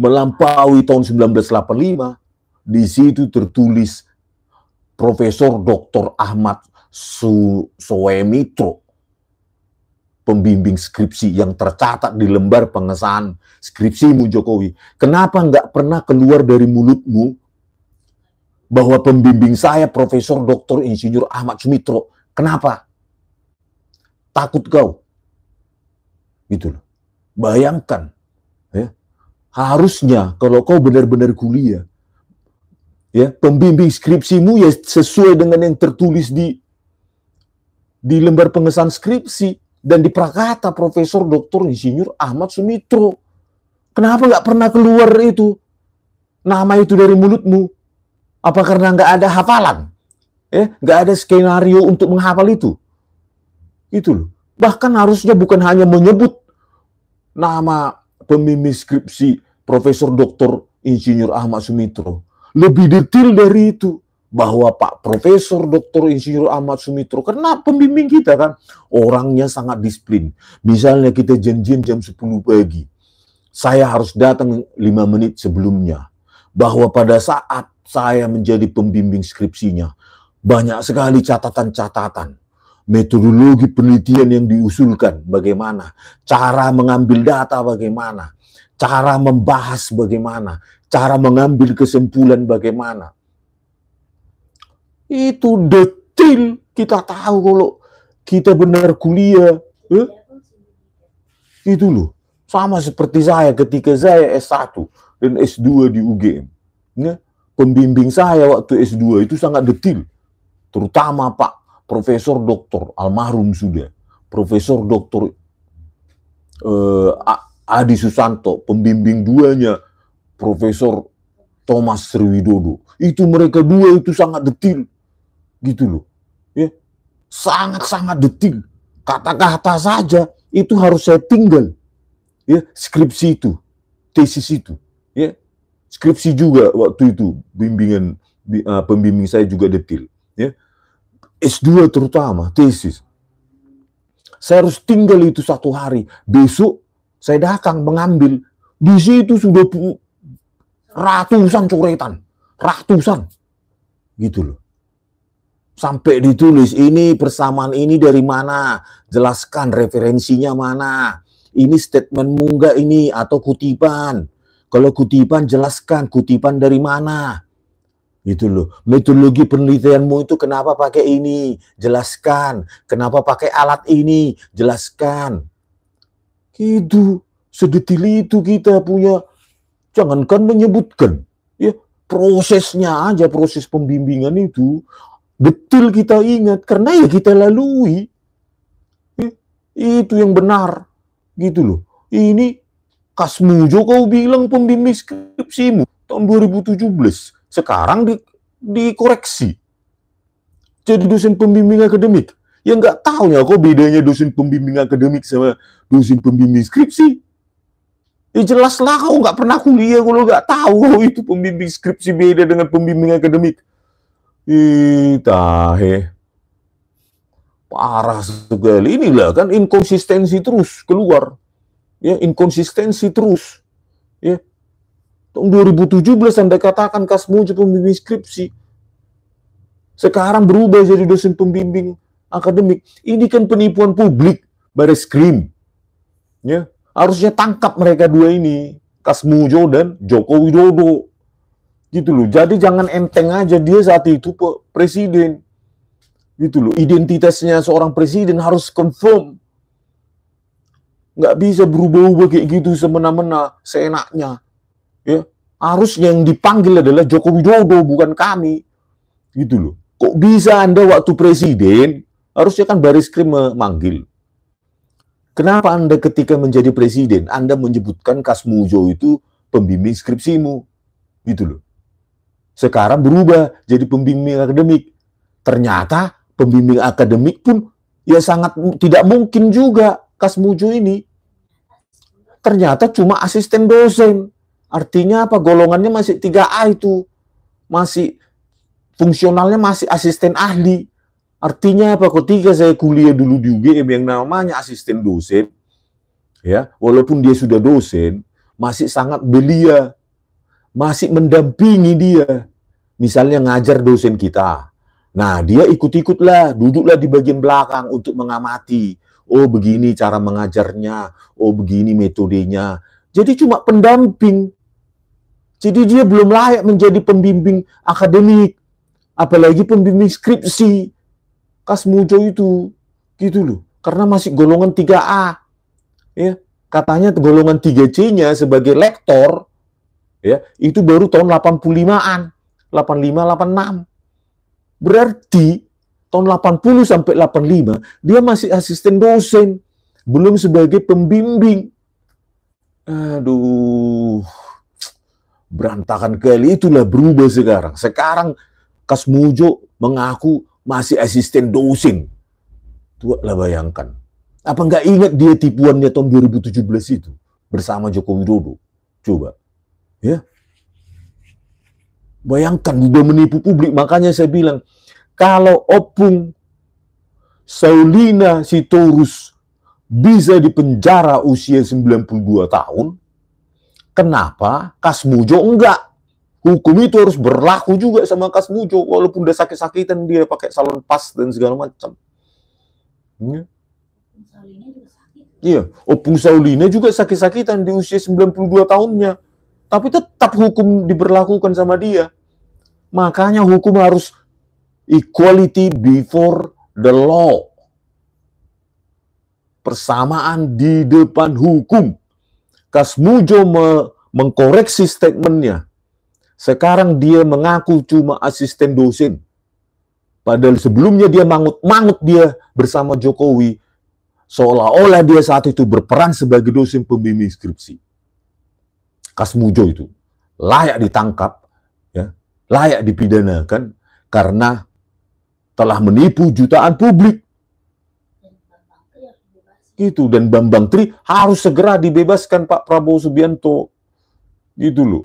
B: melampaui tahun 1985, di situ tertulis Profesor Dr. Ahmad Sumitro, pembimbing skripsi yang tercatat di lembar pengesahan skripsimu Jokowi. Kenapa nggak pernah keluar dari mulutmu bahwa pembimbing saya Profesor Dr. Insinyur Ahmad Sumitro? Kenapa? Takut kau? Gitu loh. Bayangkan, ya, harusnya kalau kau benar-benar kuliah, ya, pembimbing skripsimu ya sesuai dengan yang tertulis di lembar pengesahan skripsi dan di prakata Profesor Dr. Insinyur Ahmad Sumitro. Kenapa nggak pernah keluar itu nama itu dari mulutmu? Apa karena nggak ada hafalan? Nggak ada skenario untuk menghafal itu? Itu loh. Bahkan harusnya bukan hanya menyebut nama pembimbing skripsi Profesor Dr. Insinyur Ahmad Sumitro, lebih detail dari itu. Bahwa Pak Profesor Dr. Insinyur Ahmad Sumitro, karena pembimbing kita kan, orangnya sangat disiplin. Misalnya kita janjian jam 10 pagi, saya harus datang 5 menit sebelumnya. Bahwa pada saat saya menjadi pembimbing skripsinya, banyak sekali catatan-catatan. Metodologi penelitian yang diusulkan bagaimana, cara mengambil data bagaimana, cara membahas bagaimana, cara mengambil kesimpulan bagaimana. Itu detail, kita tahu kalau kita benar kuliah. Itu loh. Sama seperti saya ketika saya S1 dan S2 di UGM. Ya, pembimbing saya waktu S2 itu sangat detail. Terutama Pak Profesor Dr. almarhum sudah. Profesor Dr. Adi Susanto, pembimbing duanya Profesor Thomas Sriwidodo. Itu mereka dua itu sangat detail. Gitu loh. Ya. Sangat-sangat detail. Kata-kata saja itu harus saya tinggal. Ya, skripsi itu, tesis itu, ya. Skripsi juga waktu itu pembimbing saya juga detail, ya. S2 terutama tesis. Saya harus tinggal itu 1 hari. Besok saya datang mengambil. Di situ sudah ratusan coretan, ratusan. Gitu loh. Sampai ditulis, ini persamaan ini dari mana? Jelaskan referensinya mana? Ini statementmu enggak ini? Atau kutipan? Kalau kutipan, jelaskan kutipan dari mana? Gitu loh. Metodologi penelitianmu itu kenapa pakai ini? Jelaskan. Kenapa pakai alat ini? Jelaskan. Gitu. Sedetil itu kita punya. Jangankan menyebutkan. Ya, prosesnya aja, proses pembimbingan itu. Betul kita ingat, karena ya kita lalui. Itu yang benar. Gitu loh. Ini Kasmujo kau bilang pembimbing skripsimu tahun 2017. Sekarang dikoreksi. Jadi dosen pembimbing akademik. Ya nggak tahu ya kok bedanya dosen pembimbing akademik sama dosen pembimbing skripsi. Ya jelaslah kau nggak pernah kuliah kalau nggak tahu kau itu pembimbing skripsi beda dengan pembimbing akademik. Tahe. Parah sekali. Inilah kan inkonsistensi terus keluar. Ya, inkonsistensi terus. Ya. Tahun 2017 Anda katakan Kasmujo pembimbing skripsi. Sekarang berubah jadi dosen pembimbing akademik. Ini kan penipuan publik, Bareskrim. Ya, harusnya tangkap mereka dua ini, Kasmujo dan Joko Widodo. Gitu loh. Jadi jangan enteng aja dia saat itu presiden. Gitu loh. Identitasnya seorang presiden harus confirm. Nggak bisa berubah-ubah kayak gitu semena-mena, seenaknya. Ya. Harusnya yang dipanggil adalah Joko Widodo, bukan kami. Gitu loh. Kok bisa Anda waktu presiden, harusnya kan Bareskrim memanggil. Kenapa Anda ketika menjadi presiden, Anda menyebutkan Kasmujo itu pembimbing skripsimu? Gitu loh. Sekarang berubah jadi pembimbing akademik. Ternyata pembimbing akademik pun ya sangat tidak mungkin juga Kasmujo ini. Ternyata cuma asisten dosen. Artinya apa? Golongannya masih 3A itu. Masih fungsionalnya masih asisten ahli. Artinya apa? Ketika saya kuliah dulu di UGM yang namanya asisten dosen, ya, walaupun dia sudah dosen, masih sangat belia. Masih mendampingi dia. Misalnya ngajar dosen kita. Nah, dia ikut-ikutlah, duduklah di bagian belakang untuk mengamati. Oh, begini cara mengajarnya. Oh, begini metodenya. Jadi cuma pendamping. Jadi dia belum layak menjadi pembimbing akademik. Apalagi pembimbing skripsi. Kasmujo itu. Gitu loh. Karena masih golongan 3A. Ya, katanya golongan 3C-nya sebagai lektor, ya, itu baru tahun 85-an. 85-86. Berarti tahun 80 sampai 85 dia masih asisten dosen, belum sebagai pembimbing. Aduh. Berantakan kali, itulah berubah sekarang. Sekarang Kasmujo mengaku masih asisten dosen. Tuh bayangkan. Apa nggak ingat dia tipuannya tahun 2017 itu bersama Joko Widodo? Coba. Ya. Bayangkan udah menipu publik. Makanya saya bilang, kalau Opung Saulina Sitorus bisa dipenjara usia 92 tahun, kenapa Kasmujo enggak? Hukum itu harus berlaku juga sama Kasmujo, walaupun udah sakit-sakitan dia pakai salon pas dan segala macam. Iya, Opung Saulina juga sakit-sakitan di usia 92 tahunnya. Tapi tetap hukum diberlakukan sama dia. Makanya hukum harus equality before the law. Persamaan di depan hukum. Kasmujo mengkoreksi statementnya. Sekarang dia mengaku cuma asisten dosen. Padahal sebelumnya dia mangut dia bersama Jokowi. Seolah-olah dia saat itu berperan sebagai dosen pembimbing skripsi. Kasmujo itu layak ditangkap, ya, layak dipidanakan karena telah menipu jutaan publik. Gitu. Dan Bambang Tri harus segera dibebaskan Pak Prabowo Subianto. Gitu loh.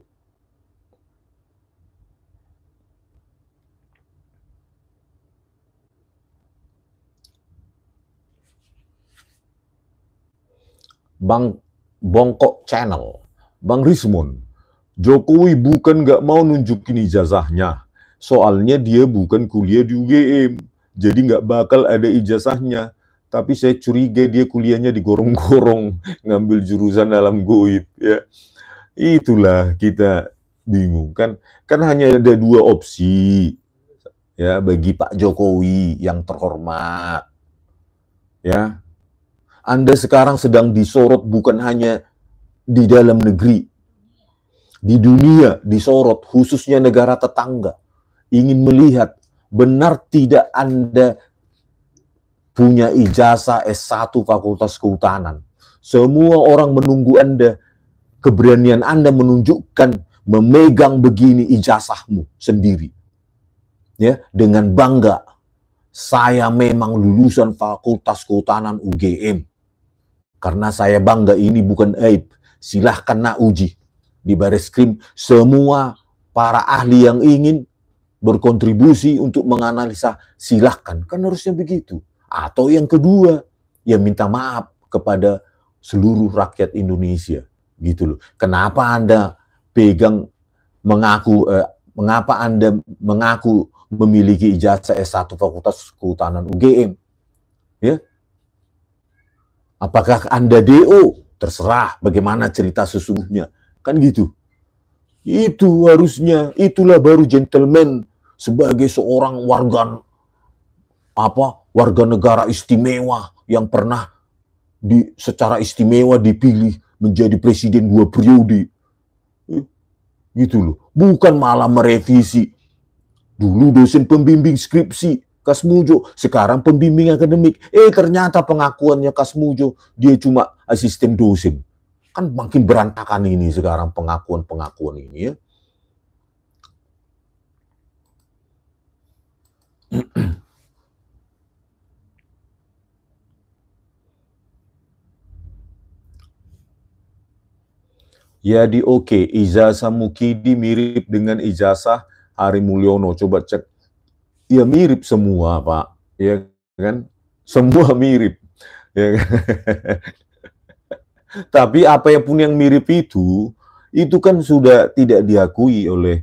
B: Bang Bongkok Channel, Bang Rismon, Jokowi bukan nggak mau nunjukin ijazahnya. Soalnya dia bukan kuliah di UGM. Jadi nggak bakal ada ijazahnya. Tapi saya curiga dia kuliahnya digorong-gorong, ngambil jurusan alam goib. Ya. Itulah kita bingung. Kan hanya ada dua opsi ya bagi Pak Jokowi yang terhormat. Ya. Anda sekarang sedang disorot bukan hanya di dalam negeri. Di dunia disorot, khususnya negara tetangga. Ingin melihat benar tidak Anda punya ijazah S1 Fakultas Kehutanan. Semua orang menunggu Anda, keberanian Anda menunjukkan, memegang begini ijazahmu sendiri. Ya, dengan bangga, saya memang lulusan Fakultas Kehutanan UGM. Karena saya bangga, ini bukan aib. Silahkan nak uji. Di Bareskrim, semua para ahli yang ingin berkontribusi untuk menganalisa, silahkan. Kan harusnya begitu. Atau yang kedua, ya minta maaf kepada seluruh rakyat Indonesia, gitu loh. Kenapa Anda mengapa Anda mengaku memiliki ijazah S1 Fakultas Kehutanan UGM? Ya. Apakah Anda DO? Terserah bagaimana cerita sesungguhnya. Kan gitu. Itu harusnya, itulah baru gentleman sebagai seorang warga negara istimewa yang pernah secara istimewa dipilih menjadi presiden 2 periode. Gitu loh. Bukan malah merevisi. Dulu dosen pembimbing skripsi Kasmujo, sekarang pembimbing akademik. Ternyata pengakuannya Kasmujo dia cuma asisten dosen. Kan makin berantakan ini sekarang pengakuan-pengakuan ini ya. Ya di oke, ijazah Mukidi mirip dengan ijazah Hari Mulyono. Coba cek. Ya mirip semua, Pak. Ya kan? Semua mirip. Ya kan? Tapi apa pun yang mirip itu kan sudah tidak diakui oleh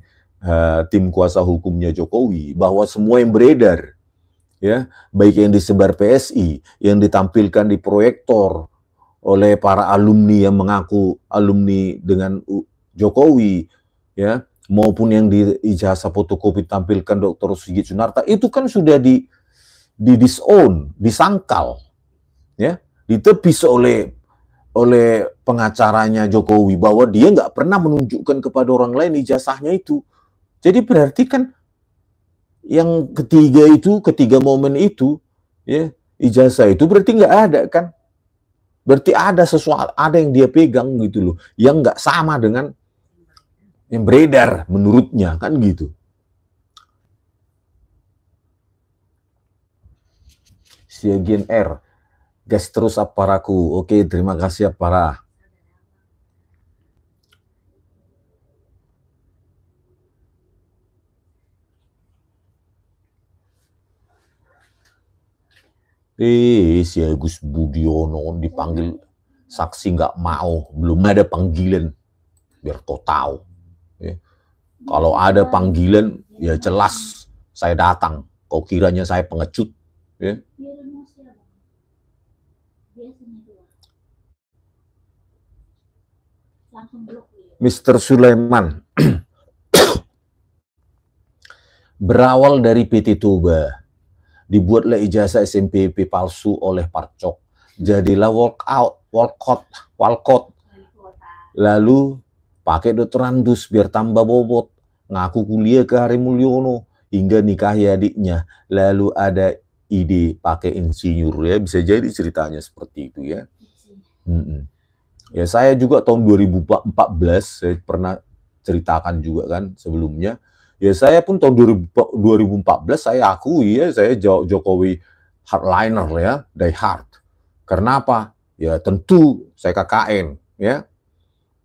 B: tim kuasa hukumnya Jokowi, bahwa semua yang beredar, ya, baik yang disebar PSI, yang ditampilkan di proyektor oleh para alumni yang mengaku alumni dengan Jokowi, ya, maupun yang di ijazah fotokopi tampilkan Dr. Sigit Sunarta, itu kan sudah di disown, disangkal, ya, ditepis oleh pengacaranya Jokowi bahwa dia nggak pernah menunjukkan kepada orang lain ijazahnya itu. Jadi berarti kan yang ketiga momen itu, ya, ijazah itu berarti nggak ada kan? Berarti ada sesuatu, ada yang dia pegang gitu loh, yang nggak sama dengan yang beredar menurutnya kan gitu. Siagian R. Gas terus Aparaku. Oke, terima kasih Apara. Si Agus Budiono dipanggil saksi nggak mau, belum ada panggilan, biar kau tahu. Ya. Kalau ada panggilan, ya jelas saya datang. Kau kiranya saya pengecut? Ya. Mr. Sulaiman berawal dari PT Toba, dibuatlah ijazah SNMP palsu oleh Parcok, jadilah walcott, lalu pakai doktorandus biar tambah bobot, ngaku kuliah ke Hari Mulyono hingga nikahi adiknya, lalu ada ide pakai insinyur, ya bisa jadi ceritanya seperti itu ya. Ya saya juga tahun 2014 saya pernah ceritakan juga kan sebelumnya. Ya saya pun tahun 2014 saya akui ya saya Jokowi hardliner ya, die hard. Karena apa? Ya tentu saya KKN ya.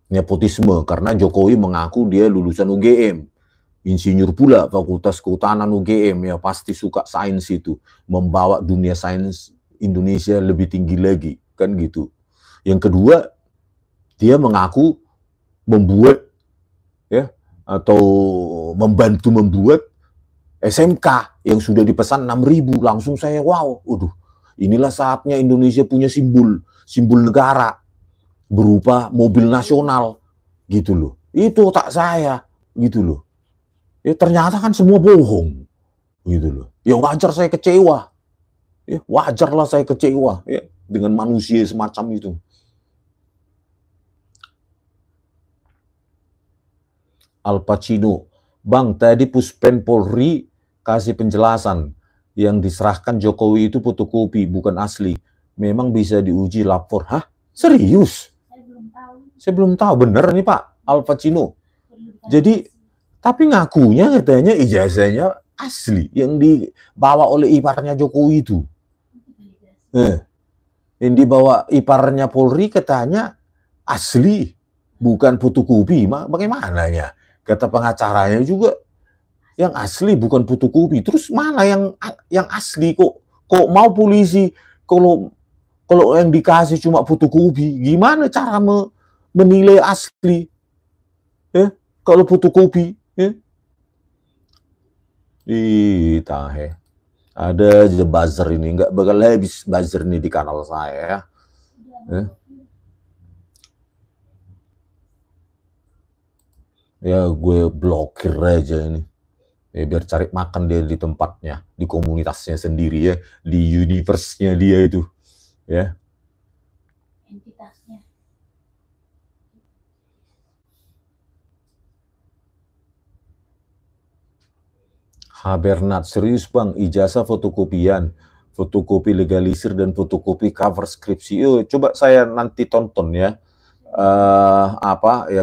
B: Nepotisme karena Jokowi mengaku dia lulusan UGM. Insinyur pula Fakultas Kehutanan UGM, ya pasti suka sains itu. Membawa dunia sains Indonesia lebih tinggi lagi, kan gitu. Yang kedua, dia mengaku membuat ya atau membantu membuat SMK yang sudah dipesan 6.000. Langsung saya wow, inilah saatnya Indonesia punya simbol negara berupa mobil nasional gitu loh. Itu otak saya gitu loh. Ya ternyata kan semua bohong gitu loh. Ya wajar saya kecewa. Ya wajarlah saya kecewa ya dengan manusia semacam itu. Al Pacino, Bang, tadi Puspen Polri kasih penjelasan yang diserahkan Jokowi itu fotokopi bukan asli. Memang bisa diuji lapor. Hah? Serius? Saya belum tahu. Bener nih Pak Al Pacino. Jadi, tapi ngakunya katanya ijazahnya asli yang dibawa oleh iparnya Jokowi itu. Yang dibawa iparnya Polri katanya asli, bukan fotokopi. Bagaimana ya? Kata pengacaranya juga yang asli bukan fotokopi. Terus mana yang asli kok mau polisi kalau yang dikasih cuma fotokopi? Gimana cara menilai asli? Ya, kalau fotokopi, ya. Tahe. Ada aja buzzer ini, nggak bakal habis buzzer ini di kanal saya ya. Ya gue blokir aja ini ya, biar cari makan dia di tempatnya, di komunitasnya sendiri ya, di universe-nya dia itu ya. Entitasnya. Bernard, serius Bang, ijazah fotokopian, fotokopi legalisir dan fotokopi cover skripsi. Coba saya nanti tonton ya.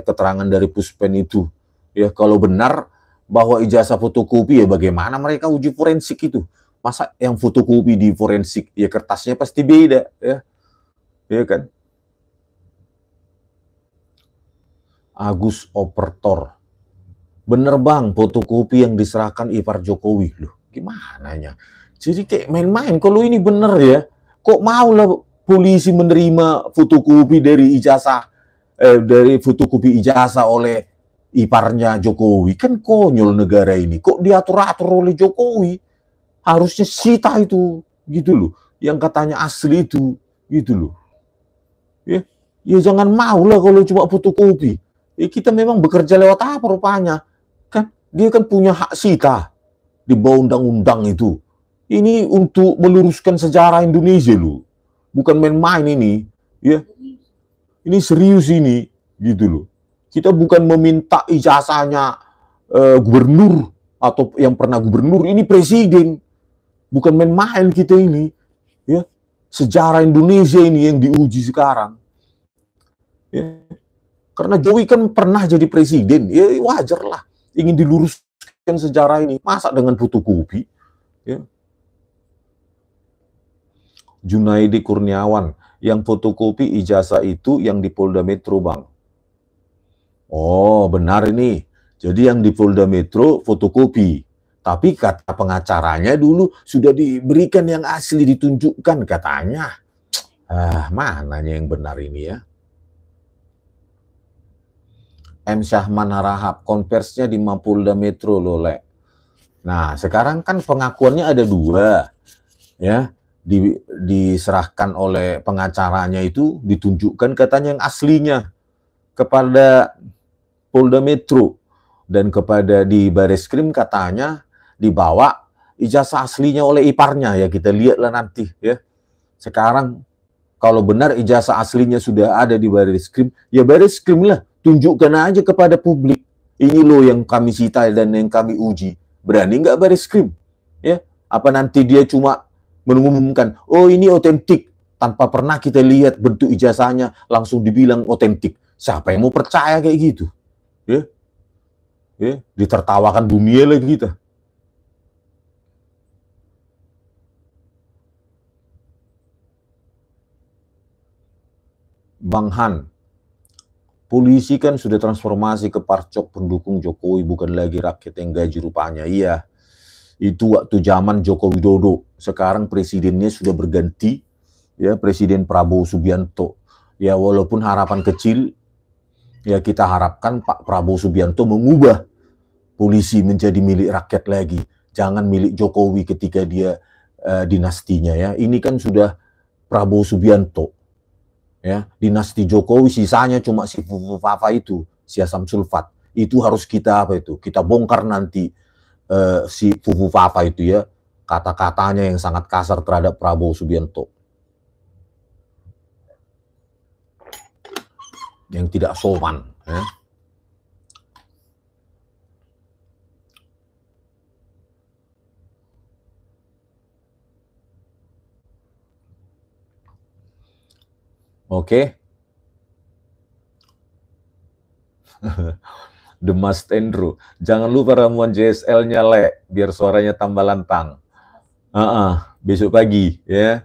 B: Keterangan dari Puspen itu ya, kalau benar bahwa ijazah fotokopi ya bagaimana mereka uji forensik itu, masa yang fotokopi di forensik ya kertasnya pasti beda ya kan. Agus Operator, bener Bang, fotokopi yang diserahkan ipar Jokowi loh, gimana ya, jadi kayak main-main. Kalau ini bener ya, kok mau lah polisi menerima fotokopi dari fotokopi ijazah oleh iparnya Jokowi? Kan konyol negara ini. Kok diatur-atur oleh Jokowi? Harusnya sita itu, gitu loh. Yang katanya asli itu, gitu loh. Ya jangan mau lah kalau cuma fotokopi. Ya kita memang bekerja lewat apa rupanya? Kan dia kan punya hak sita di bawah undang-undang itu. Ini untuk meluruskan sejarah Indonesia loh. Bukan main-main ini, ya. Ini serius ini, gitu loh. Kita bukan meminta ijazahnya gubernur atau yang pernah gubernur, ini presiden. Bukan main-main kita ini, ya. Sejarah Indonesia ini yang diuji sekarang. Ya. Karena Jokowi kan pernah jadi presiden, ya wajar lah ingin diluruskan sejarah ini. Masa dengan fotokopi, ya. Junaidi Kurniawan, yang fotokopi ijazah itu yang di Polda Metro Bang. Oh benar ini. Jadi yang di Polda Metro fotokopi, Tapi kata pengacaranya dulu sudah diberikan yang asli, ditunjukkan katanya. Mananya yang benar ini ya? M. Syahman Harahap, konversinya di Mapolda Metro loh, Le. Nah, sekarang kan pengakuannya ada dua, ya, diserahkan oleh pengacaranya itu, ditunjukkan katanya yang aslinya kepada Polda Metro, dan kepada di Bareskrim katanya dibawa ijazah aslinya oleh iparnya, ya kita lihatlah nanti ya. Sekarang kalau benar ijazah aslinya sudah ada di Bareskrim, ya Bareskrim lah, tunjukkan aja kepada publik. Ini loh yang kami sita dan yang kami uji. Berani nggak Bareskrim? Ya, apa nanti dia cuma mengumumkan, oh ini otentik, tanpa pernah kita lihat bentuk ijazahnya, langsung dibilang otentik. Siapa yang mau percaya kayak gitu? Ya, ya, ditertawakan dunia lagi kita. Bang Han, polisi kan sudah transformasi ke parcok pendukung Jokowi, bukan lagi rakyat yang gaji rupanya. Iya, itu waktu zaman Joko Widodo. Sekarang presidennya sudah berganti, ya, Presiden Prabowo Subianto. Ya, walaupun harapan kecil, ya kita harapkan Pak Prabowo Subianto mengubah polisi menjadi milik rakyat lagi. Jangan milik Jokowi ketika dia dinastinya ya. Ini kan sudah Prabowo Subianto. Ya, dinasti Jokowi sisanya cuma si Fufu-Fafa itu, si asam sulfat. Itu harus kita kita bongkar nanti si Fufu-Fafa itu ya, kata-katanya yang sangat kasar terhadap Prabowo Subianto. Yang tidak sopan ya. Oke. Demas Tendro, jangan lupa ramuan JSL-nya, Le, biar suaranya tambah lantang. Besok pagi ya.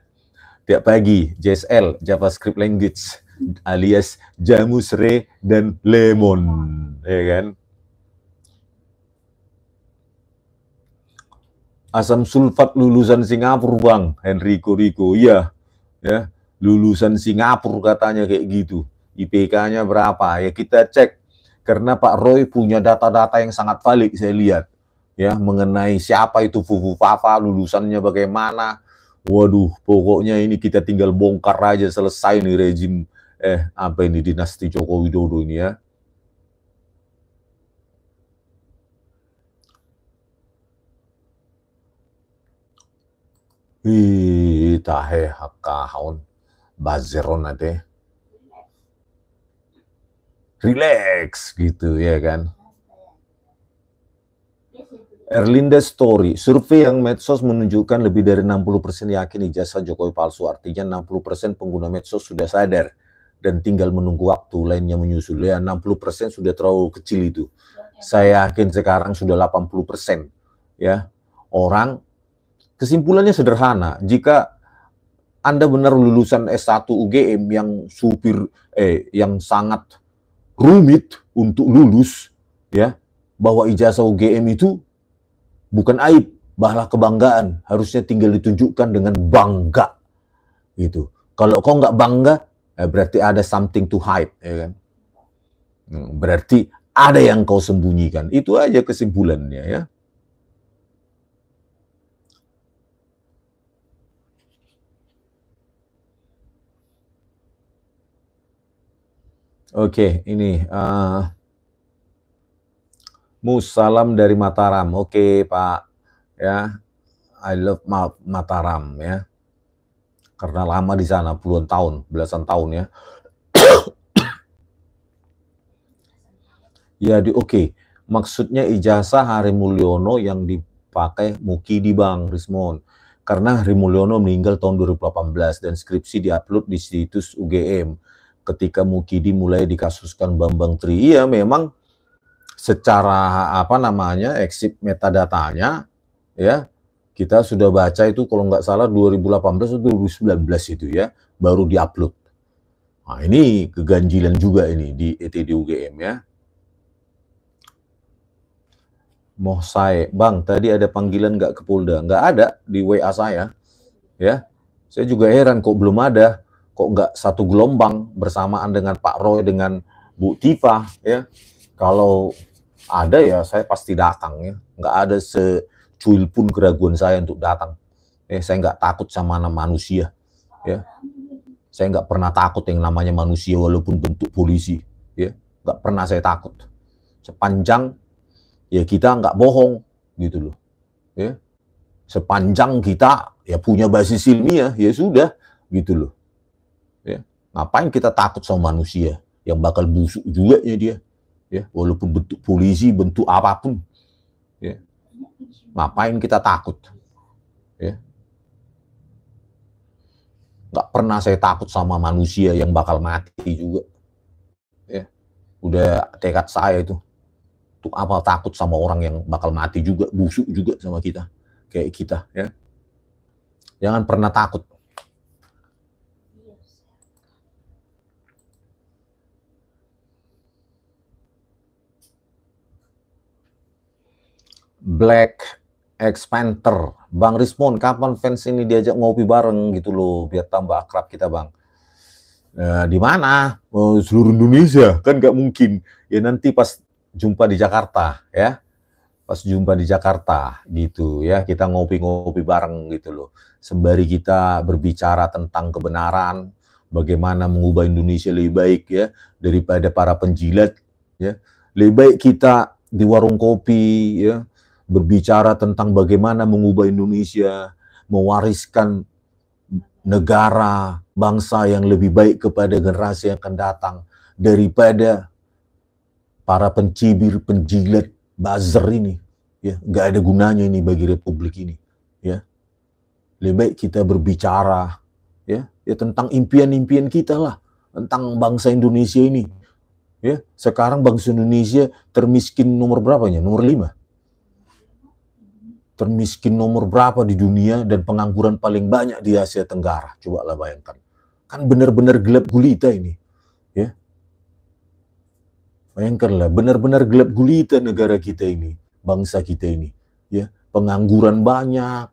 B: Tiap pagi JSL, JavaScript Language, alias jamu serai dan lemon, ya kan? Asam sulfat lulusan Singapura, Bang Henrico Rico. Iya, ya. Lulusan Singapura katanya kayak gitu. IPK-nya berapa? Ya kita cek. Karena Pak Roy punya data-data yang sangat valid, saya lihat. Ya, mengenai siapa itu Fufu-Fafa, lulusannya bagaimana. Waduh, pokoknya ini kita tinggal bongkar aja, selesai nih rezim apa ini, dinasti Joko Widodo ini ya. Tahe hakahon bazeron ade. Relax gitu ya kan. Erlinda Story, survei yang medsos menunjukkan lebih dari 60% yakin ijazah Jokowi palsu. Artinya 60% pengguna medsos sudah sadar dan tinggal menunggu waktu lainnya menyusul. Ya, 60% sudah terlalu kecil itu. Saya yakin sekarang sudah 80%. Ya, orang, kesimpulannya sederhana. Jika Anda benar lulusan S1 UGM yang yang sangat rumit untuk lulus, ya, bahwa ijazah UGM itu bukan aib, malah kebanggaan. Harusnya tinggal ditunjukkan dengan bangga, gitu. Kalau kau nggak bangga, berarti ada something to hide, ya kan? Berarti ada yang kau sembunyikan. Itu aja kesimpulannya, ya. Oke, ini Mus, salam dari Mataram. Oke, Pak. Ya, I love Mataram ya. Karena lama di sana, puluhan tahun, belasan tahun ya. Ya, oke. Maksudnya ijazah Hari Mulyono yang dipakai Mukidi, Bang Rismon. Karena Hari Mulyono meninggal tahun 2018 dan skripsi diupload di situs UGM. Ketika Mukidi mulai dikasuskan Bambang Tri, ya memang secara apa namanya exit metadatanya ya kita sudah baca itu kalau nggak salah 2018 atau 2019 itu ya baru diupload. Nah, ini keganjilan juga ini di ETD UGM ya. Mohsai, Bang, tadi ada panggilan nggak ke Polda? Nggak ada di WA saya, ya. Saya juga heran kok belum ada, kok nggak satu gelombang bersamaan dengan Pak Roy dengan Bu Tifa, ya. Kalau ada ya saya pasti datang, ya. Nggak ada secuil pun keraguan saya untuk datang. Saya nggak takut sama manusia, ya. Saya nggak pernah takut yang namanya manusia walaupun bentuk polisi, ya. Nggak pernah saya takut. Sepanjang ya kita nggak bohong gitu loh, ya. Sepanjang kita ya punya basis ilmiah, ya sudah gitu loh, ya. Ngapain kita takut sama manusia yang bakal busuk juga ya dia, ya, walaupun bentuk polisi, bentuk apapun, ya. Ngapain kita takut, ya. Nggak pernah saya takut sama manusia yang bakal mati juga, ya. Udah tekad saya itu. Untuk apa takut sama orang yang bakal mati juga, busuk juga sama kita, kayak kita, ya. Jangan pernah takut. Black X Panther, Bang Rismon, kapan fans ini diajak ngopi bareng gitu loh, biar tambah akrab kita, Bang. Di mana? Seluruh Indonesia, kan nggak mungkin. Ya nanti pas jumpa di Jakarta, ya. Pas jumpa di Jakarta gitu ya, kita ngopi-ngopi bareng gitu loh. Sembari kita berbicara tentang kebenaran, bagaimana mengubah Indonesia lebih baik ya daripada para penjilat ya. Lebih baik kita di warung kopi ya, berbicara tentang bagaimana mengubah Indonesia, mewariskan negara, bangsa yang lebih baik kepada generasi yang akan datang daripada para pencibir, penjilat, buzzer ini, ya, nggak ada gunanya ini bagi republik ini, ya. Lebih baik kita berbicara, ya tentang impian-impian kita lah, tentang bangsa Indonesia ini, ya. Sekarang bangsa Indonesia termiskin nomor berapanya? Nomor 5. Termiskin nomor berapa di dunia dan pengangguran paling banyak di Asia Tenggara. Coba lah bayangkan, kan benar-benar gelap gulita ini, ya. Bayangkanlah, benar-benar gelap gulita negara kita ini, bangsa kita ini, ya. Pengangguran banyak,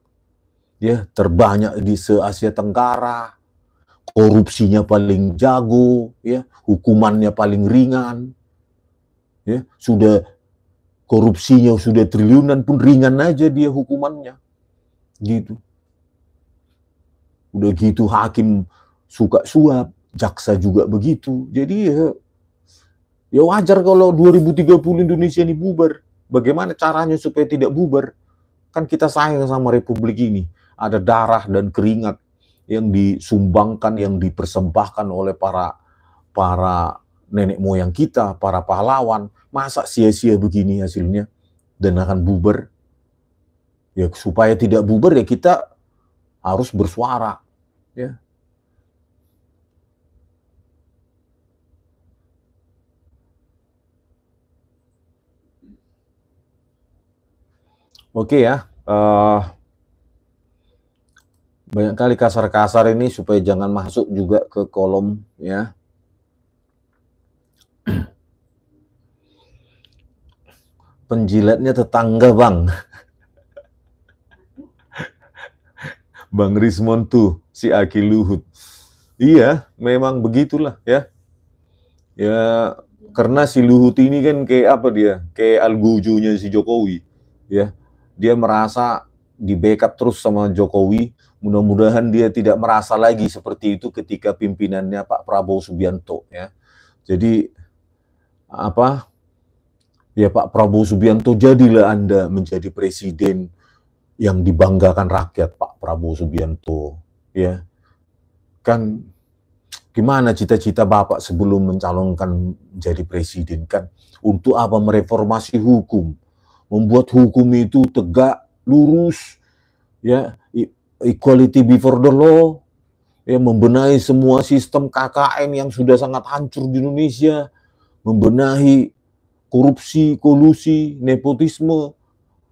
B: ya, terbanyak di se-Asia Tenggara, korupsinya paling jago, ya, hukumannya paling ringan, ya, sudah korupsinya sudah triliunan pun ringan aja dia hukumannya, gitu. Udah gitu hakim suka suap, jaksa juga begitu, jadi ya wajar kalau 2030 Indonesia ini bubar. Bagaimana caranya supaya tidak bubar? Kan kita sayang sama republik ini. Ada darah dan keringat yang disumbangkan, yang dipersembahkan oleh para nenek moyang kita, para pahlawan. Masa sia-sia begini hasilnya dan akan bubar? Ya supaya tidak bubar ya kita harus bersuara, ya. Oke ya, banyak kali kasar-kasar ini supaya jangan masuk juga ke kolom ya. Penjilatnya tetangga Bang. Bang Rismon tuh, si Aki Luhut. Iya, memang begitulah ya. Ya, karena si Luhut ini kan kayak apa dia? Kayak algojonya si Jokowi, ya. Dia merasa di backup terus sama Jokowi. Mudah-mudahan dia tidak merasa lagi seperti itu ketika pimpinannya Pak Prabowo Subianto, ya. Jadi apa? Ya Pak Prabowo Subianto, jadilah Anda menjadi presiden yang dibanggakan rakyat, Pak Prabowo Subianto, ya. Kan gimana cita-cita Bapak sebelum mencalonkan menjadi presiden, kan untuk apa mereformasi hukum, membuat hukum itu tegak, lurus, ya, equality before the law, ya, membenahi semua sistem KKN yang sudah sangat hancur di Indonesia, membenahi korupsi, kolusi, nepotisme,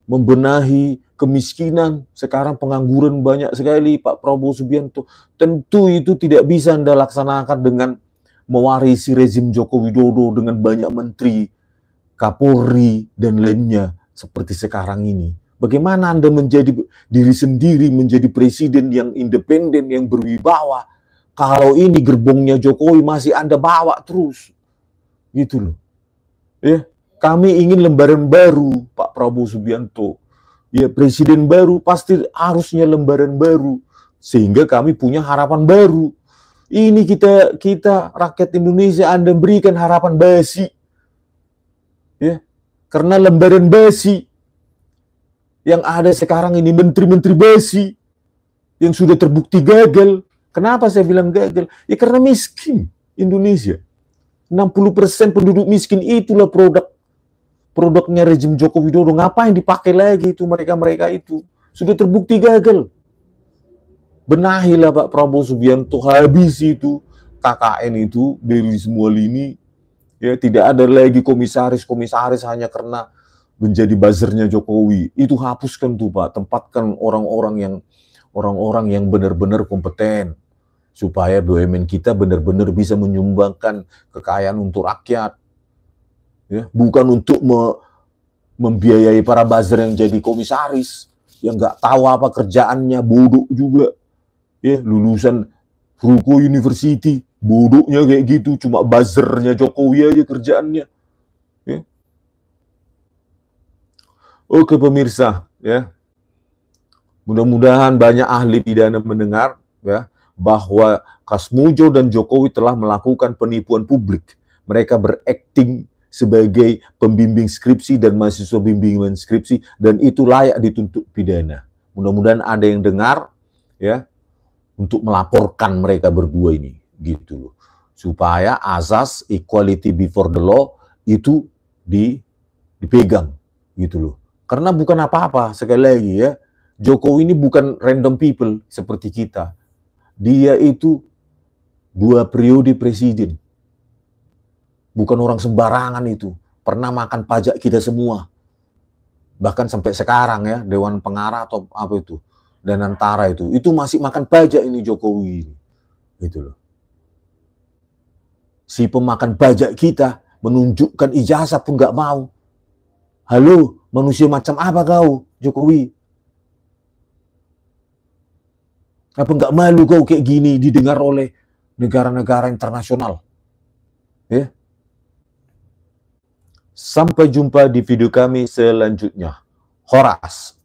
B: membenahi kemiskinan. Sekarang pengangguran banyak sekali, Pak Prabowo Subianto. Tentu itu tidak bisa Anda laksanakan dengan mewarisi rezim Joko Widodo dengan banyak menteri, Kapolri, dan lainnya. seperti sekarang ini. Bagaimana Anda menjadi diri sendiri, menjadi presiden yang independen, yang berwibawa, kalau ini gerbongnya Jokowi masih Anda bawa terus. Gitu loh. Ya, kami ingin lembaran baru, Pak Prabowo Subianto. Ya, presiden baru pasti harusnya lembaran baru, sehingga kami punya harapan baru. Ini kita rakyat Indonesia, Anda berikan harapan basi. Ya, karena lembaran basi yang ada sekarang ini, menteri-menteri basi yang sudah terbukti gagal. Kenapa saya bilang gagal? Ya karena miskin Indonesia. 60% penduduk miskin, itulah produknya rejim Joko Widodo. Ngapain dipakai lagi itu mereka-mereka itu? Sudah terbukti gagal. Benahilah Pak Prabowo Subianto, habis itu KKN itu dari semua lini. Ya, tidak ada lagi komisaris hanya karena menjadi buzzernya Jokowi. Itu hapuskan tuh Pak, tempatkan orang-orang yang benar-benar kompeten, supaya BUMN kita benar-benar bisa menyumbangkan kekayaan untuk rakyat. Ya, bukan untuk membiayai para buzzer yang jadi komisaris, yang nggak tahu apa kerjaannya, bodoh juga. Ya, lulusan Ruko University, bodohnya kayak gitu, cuma buzzernya Jokowi aja kerjaannya. Ya. Oke pemirsa, ya. Mudah-mudahan banyak ahli pidana mendengar, ya, bahwa Kasmujo dan Jokowi telah melakukan penipuan publik. Mereka berakting sebagai pembimbing skripsi dan mahasiswa bimbingan skripsi, dan itu layak dituntut pidana. Mudah-mudahan ada yang dengar, ya, untuk melaporkan mereka berdua ini, gitu loh. Supaya azas equality before the law itu dipegang, gitu loh. Karena bukan apa-apa, sekali lagi ya, Jokowi ini bukan random people seperti kita. Dia itu 2 periode presiden. Bukan orang sembarangan itu. Pernah makan pajak kita semua. Bahkan sampai sekarang ya, Dewan Pengarah atau apa itu, dan Antara itu masih makan pajak ini Jokowi. Gitu loh. Si pemakan pajak kita menunjukkan ijazah pun nggak mau. Halo, manusia macam apa kau, Jokowi? Apa nggak malu kau kayak gini didengar oleh negara-negara internasional? Ya. Sampai jumpa di video kami selanjutnya. Horas.